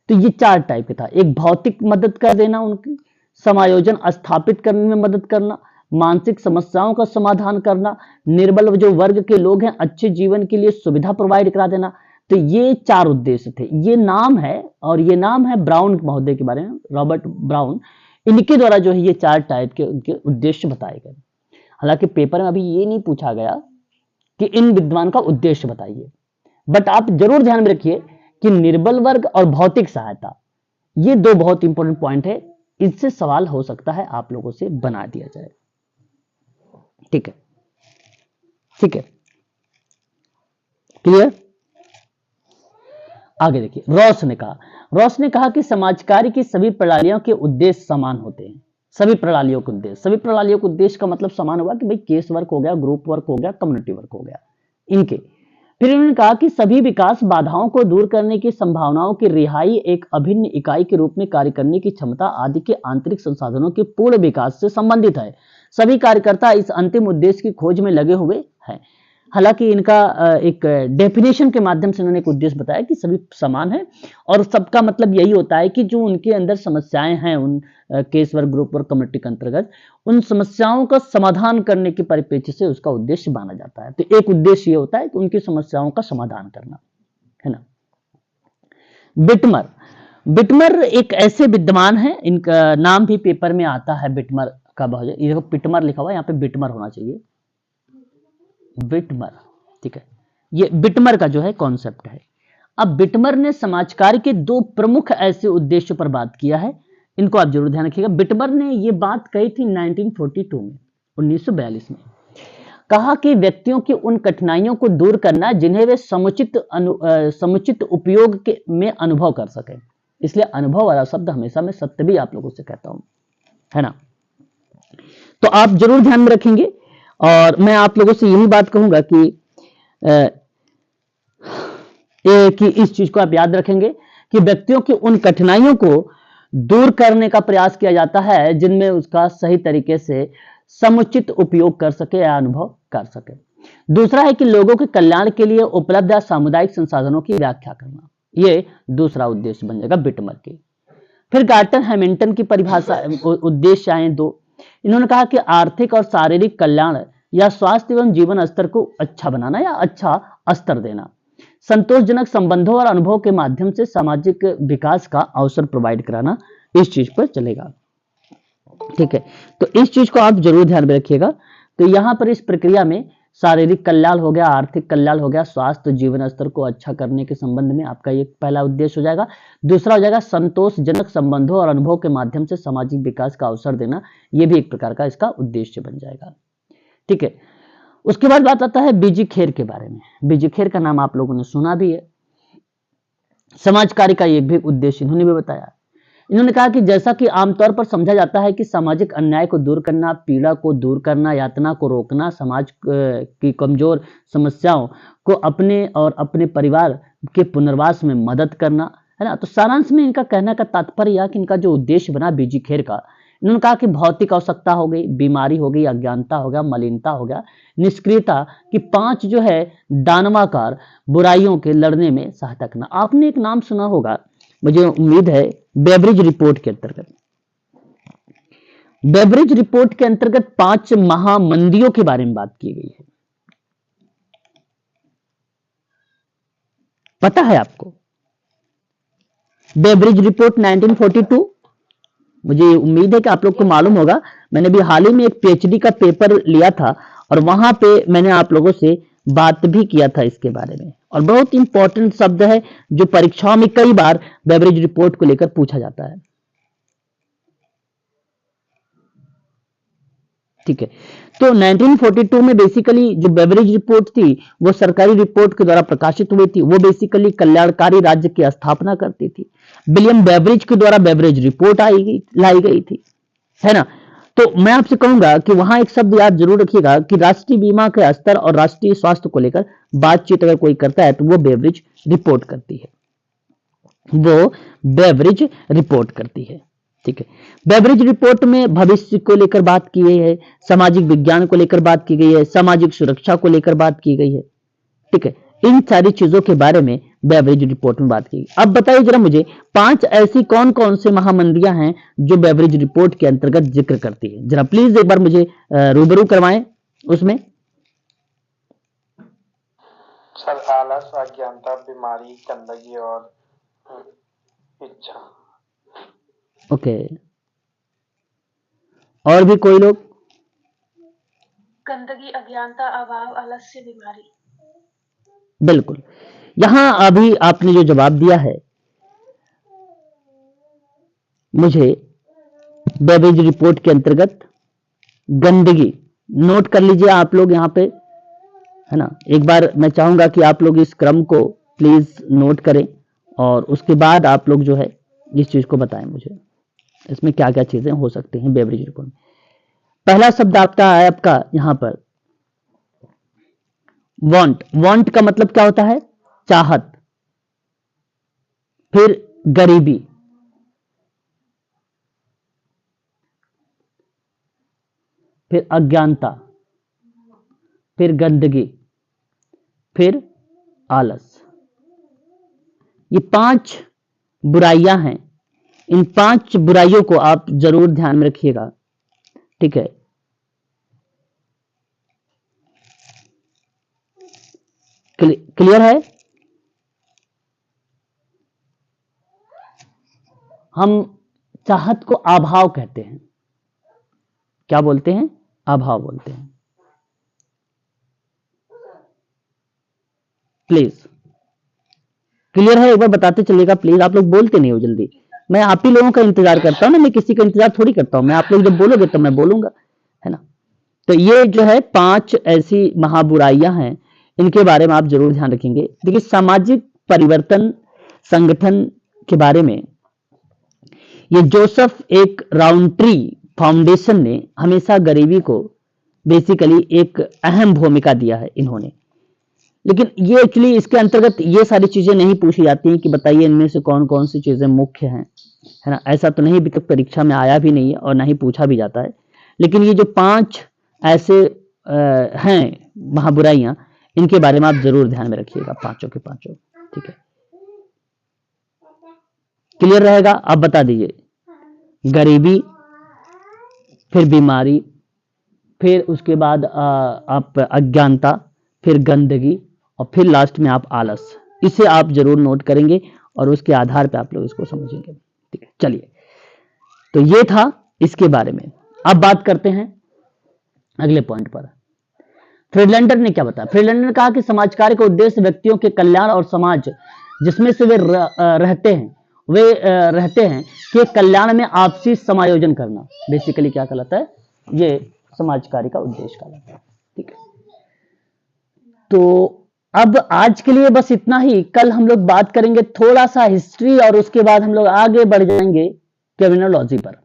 तो ये 4 टाइप का था। एक भौतिक मदद कर देना, उनकी समायोजन स्थापित करने में मदद करना, मानसिक समस्याओं का समाधान करना, निर्बल जो वर्ग के लोग हैं अच्छे जीवन के लिए सुविधा प्रोवाइड करा देना। तो ये 4 उद्देश्य थे। ये नाम है, और ये नाम है ब्राउन महोदय के बारे में, रॉबर्ट ब्राउन। इनके द्वारा जो है ये 4 टाइप के उनके उद्देश्य बताए गए। हालांकि पेपर में अभी ये नहीं पूछा गया कि इन विद्वान का उद्देश्य बताइए, बट आप जरूर ध्यान में रखिए कि निर्बल वर्ग और भौतिक सहायता, ये 2 बहुत इंपॉर्टेंट पॉइंट है। इससे सवाल हो सकता है आप लोगों से बना दिया जाए। ठीक है, ठीक है, क्लियर। आगे देखिए, रॉस ने कहा कि समाज कार्य की सभी प्रणालियों के उद्देश्य समान होते हैं। सभी प्रणालियों के उद्देश्य का मतलब समान होगा कि भाई केस वर्क हो गया, ग्रुप वर्क हो गया, कम्युनिटी वर्क हो गया, इनके। फिर उन्होंने कहा कि सभी विकास बाधाओं को दूर करने की संभावनाओं की रिहाई, एक अभिन्न इकाई के रूप में कार्य करने की क्षमता आदि के आंतरिक संसाधनों के पूर्ण विकास से संबंधित है। सभी कार्यकर्ता इस अंतिम उद्देश्य की खोज में लगे हुए हैं। हालांकि इनका एक डेफिनेशन के माध्यम से उन्होंने एक उद्देश्य बताया कि सभी समान है, और सबका मतलब यही होता है कि जो उनके अंदर समस्याएं हैं, उन case work, group work, community के अंतर्गत, उन समस्याओं का समाधान करने के परिप्रेक्ष्य से उसका उद्देश्य माना जाता है। तो एक उद्देश्य ये होता है कि उनकी समस्याओं का समाधान करना, है ना। बिटमर एक ऐसे विद्वान है, इनका नाम भी पेपर में आता है बिटमर का, बहुत, ये देखो पिटमर लिखा हुआ है, यहाँ पे बिटमर होना चाहिए, बिटमर। ठीक है, ये बिटमर का जो है कॉन्सेप्ट है। अब बिटमर ने समाज कार्य के 2 प्रमुख ऐसे उद्देश्यों पर बात किया है, इनको आप जरूर ध्यान रखिएगा। बिटमर ने ये बात कही थी 1942 में, 1942 में। कहा कि व्यक्तियों की उन कठिनाइयों को दूर करना जिन्हें वे समुचित उपयोग में अनुभव कर सके। इसलिए अनुभव वाला शब्द हमेशा मैं सत्य भी आप लोगों से कहता हूं, है ना। तो आप जरूर ध्यान में रखेंगे, और मैं आप लोगों से यही बात कहूंगा कि इस चीज को आप याद रखेंगे कि व्यक्तियों की उन कठिनाइयों को दूर करने का प्रयास किया जाता है जिनमें उसका सही तरीके से समुचित उपयोग कर सके या अनुभव कर सके। दूसरा है कि लोगों के कल्याण के लिए उपलब्ध या सामुदायिक संसाधनों की व्याख्या करना, ये दूसरा उद्देश्य बन जाएगा बिटमर की। फिर गार्टन हैमिल्टन की परिभाषा उद्देश्य आए दो। इन्होंने कहा कि आर्थिक और शारीरिक कल्याण या स्वास्थ्य एवं जीवन स्तर को अच्छा बनाना या अच्छा स्तर देना, संतोषजनक संबंधों और अनुभव के माध्यम से सामाजिक विकास का अवसर प्रोवाइड कराना, इस चीज पर चलेगा। ठीक है, तो इस चीज को आप जरूर ध्यान में रखिएगा। तो यहां पर इस प्रक्रिया में शारीरिक कल्याण हो गया, आर्थिक कल्याण हो गया, स्वास्थ्य जीवन स्तर को अच्छा करने के संबंध में आपका ये पहला उद्देश्य हो जाएगा। दूसरा हो जाएगा संतोषजनक संबंधों और अनुभव के माध्यम से सामाजिक विकास का अवसर देना, ये भी एक प्रकार का इसका उद्देश्य बन जाएगा। ठीक है, उसके बाद बात आता है बीजी खेर के बारे में। बीजी खेर का नाम आप लोगों ने सुना भी है। समाज कार्य का एक भी उद्देश्य इन्होंने भी बताया। इन्होंने कहा कि जैसा कि आमतौर पर समझा जाता है कि सामाजिक अन्याय को दूर करना, पीड़ा को दूर करना, यातना को रोकना, समाज की कमजोर समस्याओं को अपने और अपने परिवार के पुनर्वास में मदद करना, है ना। तो सारांश में इनका कहने का तात्पर्य यह कि इनका जो उद्देश्य बना बीजी खेर का, इन्होंने कहा कि भौतिक आवश्यकता हो गई, बीमारी हो गई, अज्ञानता हो गया, मलिनता हो गया, निष्क्रियता की 5 जो है दानवाकार बुराइयों के लड़ने में सहायता करना। आपने एक नाम सुना होगा, मुझे उम्मीद है, बेब्रिज रिपोर्ट के अंतर्गत। बेब्रिज रिपोर्ट के अंतर्गत 5 महामंदियों के बारे में बात की गई है। पता है आपको? बेब्रिज रिपोर्ट 1942, मुझे उम्मीद है कि आप लोग को मालूम होगा। मैंने भी हाल ही में एक पीएचडी का पेपर लिया था और वहां पे मैंने आप लोगों से बात भी किया था इसके बारे में, और बहुत इंपॉर्टेंट शब्द है जो परीक्षाओं में कई बार बेब्रिज रिपोर्ट को लेकर पूछा जाता है। ठीक है, तो 1942 में बेसिकली जो बेब्रिज रिपोर्ट थी वो सरकारी रिपोर्ट के द्वारा प्रकाशित हुई थी। वो बेसिकली कल्याणकारी राज्य की स्थापना करती थी। विलियम बेब्रिज के द्वारा बेब्रिज रिपोर्ट लाई गई थी, है ना। तो मैं आपसे कहूंगा कि वहां एक शब्द याद जरूर रखिएगा कि राष्ट्रीय बीमा के स्तर और राष्ट्रीय स्वास्थ्य को लेकर बातचीत अगर कोई करता है तो वो बेब्रिज रिपोर्ट करती है, वो बेब्रिज रिपोर्ट करती है। ठीक है, बेब्रिज रिपोर्ट में भविष्य को लेकर बात की गई है, सामाजिक विज्ञान को लेकर बात की गई है, सामाजिक सुरक्षा को लेकर बात की गई है। ठीक है, इन सारी चीजों के बारे में बेब्रिज रिपोर्ट में बात की। अब बताइए जरा मुझे 5 ऐसी कौन कौन से महामंदियां हैं जो बेब्रिज रिपोर्ट के अंतर्गत जिक्र करती है, जरा प्लीज एक बार मुझे रूबरू करवाएं उसमें। सर, आलस, अज्ञानता, बीमारी, गंदगी और इच्छा। ओके, और भी कोई लोग? गंदगी, अज्ञानता, अभाव, आलस्य, बीमारी। बिल्कुल, यहां अभी आपने जो जवाब दिया है मुझे बेब्रिज रिपोर्ट के अंतर्गत गंदगी, नोट कर लीजिए आप लोग यहां पे, है ना। एक बार मैं चाहूंगा कि आप लोग इस क्रम को प्लीज नोट करें और उसके बाद आप लोग जो है इस चीज को बताएं मुझे, इसमें क्या क्या चीजें हो सकती हैं बेब्रिज रिपोर्ट में। पहला शब्द आपका है आपका यहां पर वांट। वांट का मतलब क्या होता है? चाहत। फिर गरीबी, फिर अज्ञानता, फिर गंदगी, फिर आलस। ये 5 बुराइयां हैं। इन 5 बुराइयों को आप जरूर ध्यान में रखिएगा। ठीक है, क्लियर है? हम चाहत को अभाव कहते हैं। क्या बोलते हैं? अभाव बोलते हैं। प्लीज क्लियर है? एक बार बताते चलिएगा प्लीज, आप लोग बोलते नहीं हो जल्दी। मैं आप ही लोगों का इंतजार करता हूं ना, मैं किसी का इंतजार थोड़ी करता हूं। मैं आप लोग जब बोलोगे तब मैं बोलूंगा, है ना। तो ये जो है 5 ऐसी महाबुराइयां हैं, इनके बारे में आप जरूर ध्यान रखेंगे। देखिए, सामाजिक परिवर्तन संगठन के बारे में ये जोसेफ एक राउंट्री फाउंडेशन ने हमेशा गरीबी को बेसिकली एक अहम भूमिका दिया है इन्होंने। लेकिन ये एक्चुअली इसके अंतर्गत ये सारी चीजें नहीं पूछी जाती हैं कि बताइए इनमें से कौन कौन सी चीजें मुख्य हैं, है ना। ऐसा तो नहीं, अभी तक परीक्षा में आया भी नहीं है और ना ही पूछा भी जाता है। लेकिन ये जो 5 ऐसे हैं महाबुराइयां, इनके बारे में आप जरूर ध्यान में रखिएगा, पांचों के पांचों। ठीक है, क्लियर रहेगा। आप बता दीजिए, गरीबी, फिर बीमारी, फिर उसके बाद आप अज्ञानता, फिर गंदगी, और फिर लास्ट में आप आलस। इसे आप जरूर नोट करेंगे और उसके आधार पे आप लोग इसको समझेंगे। ठीक है, चलिए, तो ये था इसके बारे में। अब बात करते हैं अगले पॉइंट पर। फ्रीडलैंडर ने क्या बताया? फ्रीडलैंडर ने कहा कि समाज कार्य का उद्देश्य व्यक्तियों के कल्याण और समाज जिसमें से वे रहते हैं के कल्याण में आपसी समायोजन करना, बेसिकली क्या कहलाता है, ये समाज कार्य का उद्देश्य कहलाता है। ठीक है, तो अब आज के लिए बस इतना ही। कल हम लोग बात करेंगे थोड़ा सा हिस्ट्री और उसके बाद हम लोग आगे बढ़ जाएंगे क्रिमिनोलॉजी पर।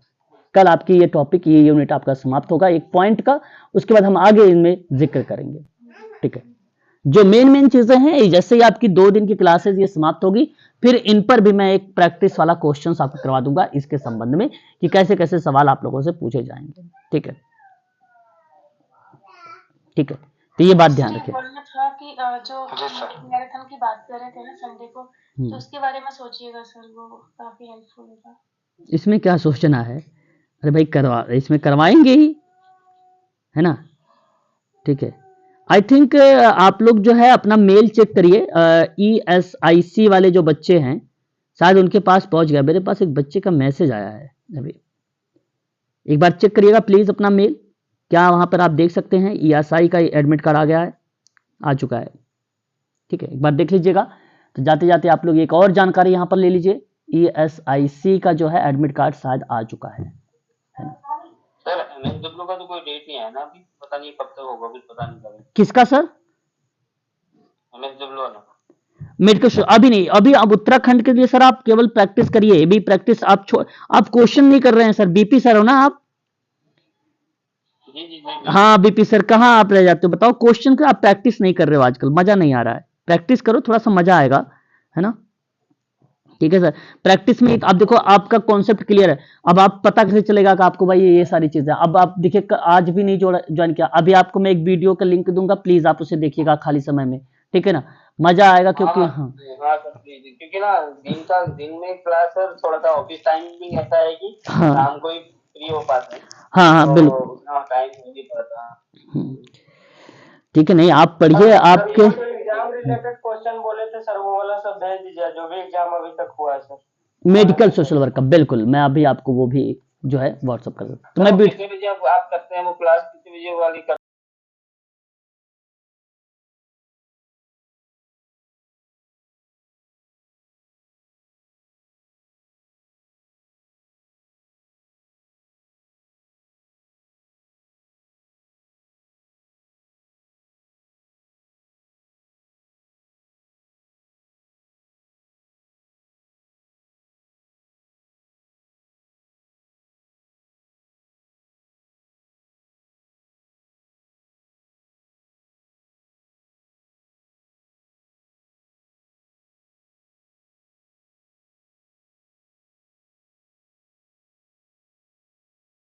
कल आपकी ये टॉपिक, ये यूनिट आपका समाप्त होगा एक पॉइंट का, उसके बाद हम आगे इनमें जिक्र करेंगे। ठीक है, जो मेन चीजें हैं, जैसे ही आपकी 2 दिन की क्लासेस ये समाप्त होगी, फिर इन पर भी मैं एक प्रैक्टिस वाला क्वेश्चंस आपको करवा दूंगा इसके संबंध में कि कैसे कैसे सवाल आप लोगों से पूछे जाएंगे। ठीक है, ठीक है, तो ये बात ध्यान रखिए। बोलना था कि जो मैराथन की बात कर रहे थे ना संडे को, तो उसके बारे में सोचिएगा सर, वो काफी हेल्पफुल होगा। इसमें क्या सोचना है, अरे भाई इसमें करवाएंगे ही, है ना। ठीक है, आई थिंक आप लोग जो है अपना मेल चेक करिए। ESIC वाले जो बच्चे हैं, शायद उनके पास पहुंच गया। मेरे पास एक बच्चे का मैसेज आया है अभी, एक बार चेक करिएगा प्लीज अपना मेल। क्या वहां पर आप देख सकते हैं ESI का एडमिट कार्ड आ गया है, आ चुका है। ठीक है, एक बार देख लीजिएगा। तो जाते जाते आप लोग एक और जानकारी यहां पर ले लीजिए, ESIC का जो है एडमिट कार्ड शायद आ चुका है ना। सर MSW का तो कोई डेट नहीं है ना अभी, पता नहीं कब तक होगा, कुछ पता नहीं करें। किसका सर? MSW वाला मेडिकल अभी नहीं, अभी आप उत्तराखंड के लिए सर आप केवल प्रैक्टिस करिए। अभी प्रैक्टिस आप क्वेश्चन नहीं कर रहे हैं सर। बीपी सर हो ना आप? जी। हाँ बीपी सर, कहाँ आप रह जाते हो बताओ? क्वेश्चन का आप प्रैक्टिस नहीं कर रहे हो आजकल, मजा नहीं आ रहा है। प्रैक्टिस करो, थोड़ा सा मजा आएगा, है ना। ठीक है सर, प्रैक्टिस में आप देखो आपका कॉन्सेप्ट क्लियर है। अब आप पता कैसे चलेगा कि आपको भाई ये सारी चीजें। अब आप देखिए, आज भी नहीं ज्वाइन किया, अभी आपको मैं एक वीडियो का लिंक दूंगा, प्लीज आप उसे देखिएगा खाली समय में। ठीक है ना, मजा आएगा। क्योंकि हाँ क्योंकि ना दिन में क्लास सर, थोड़ा सा ऑफिस टाइमिंग ऐसा है कि शाम को ही फ्री हो पाते हैं। हाँ बिल्कुल, उतना टाइम नहीं पाता। ठीक है, नहीं आप पढ़िए। आपके एग्जाम रिलेटेड क्वेश्चन बोले थे सर, वो वाला सब भेज दीजिए जो भी एग्जाम अभी तक हुआ है सर। मेडिकल सोशल वर्क का, बिल्कुल मैं अभी आपको वो भी जो है व्हाट्सएप कर दूँ। तो मैं कितने बजे आप करते हैं वो क्लास, कितने बजे वाली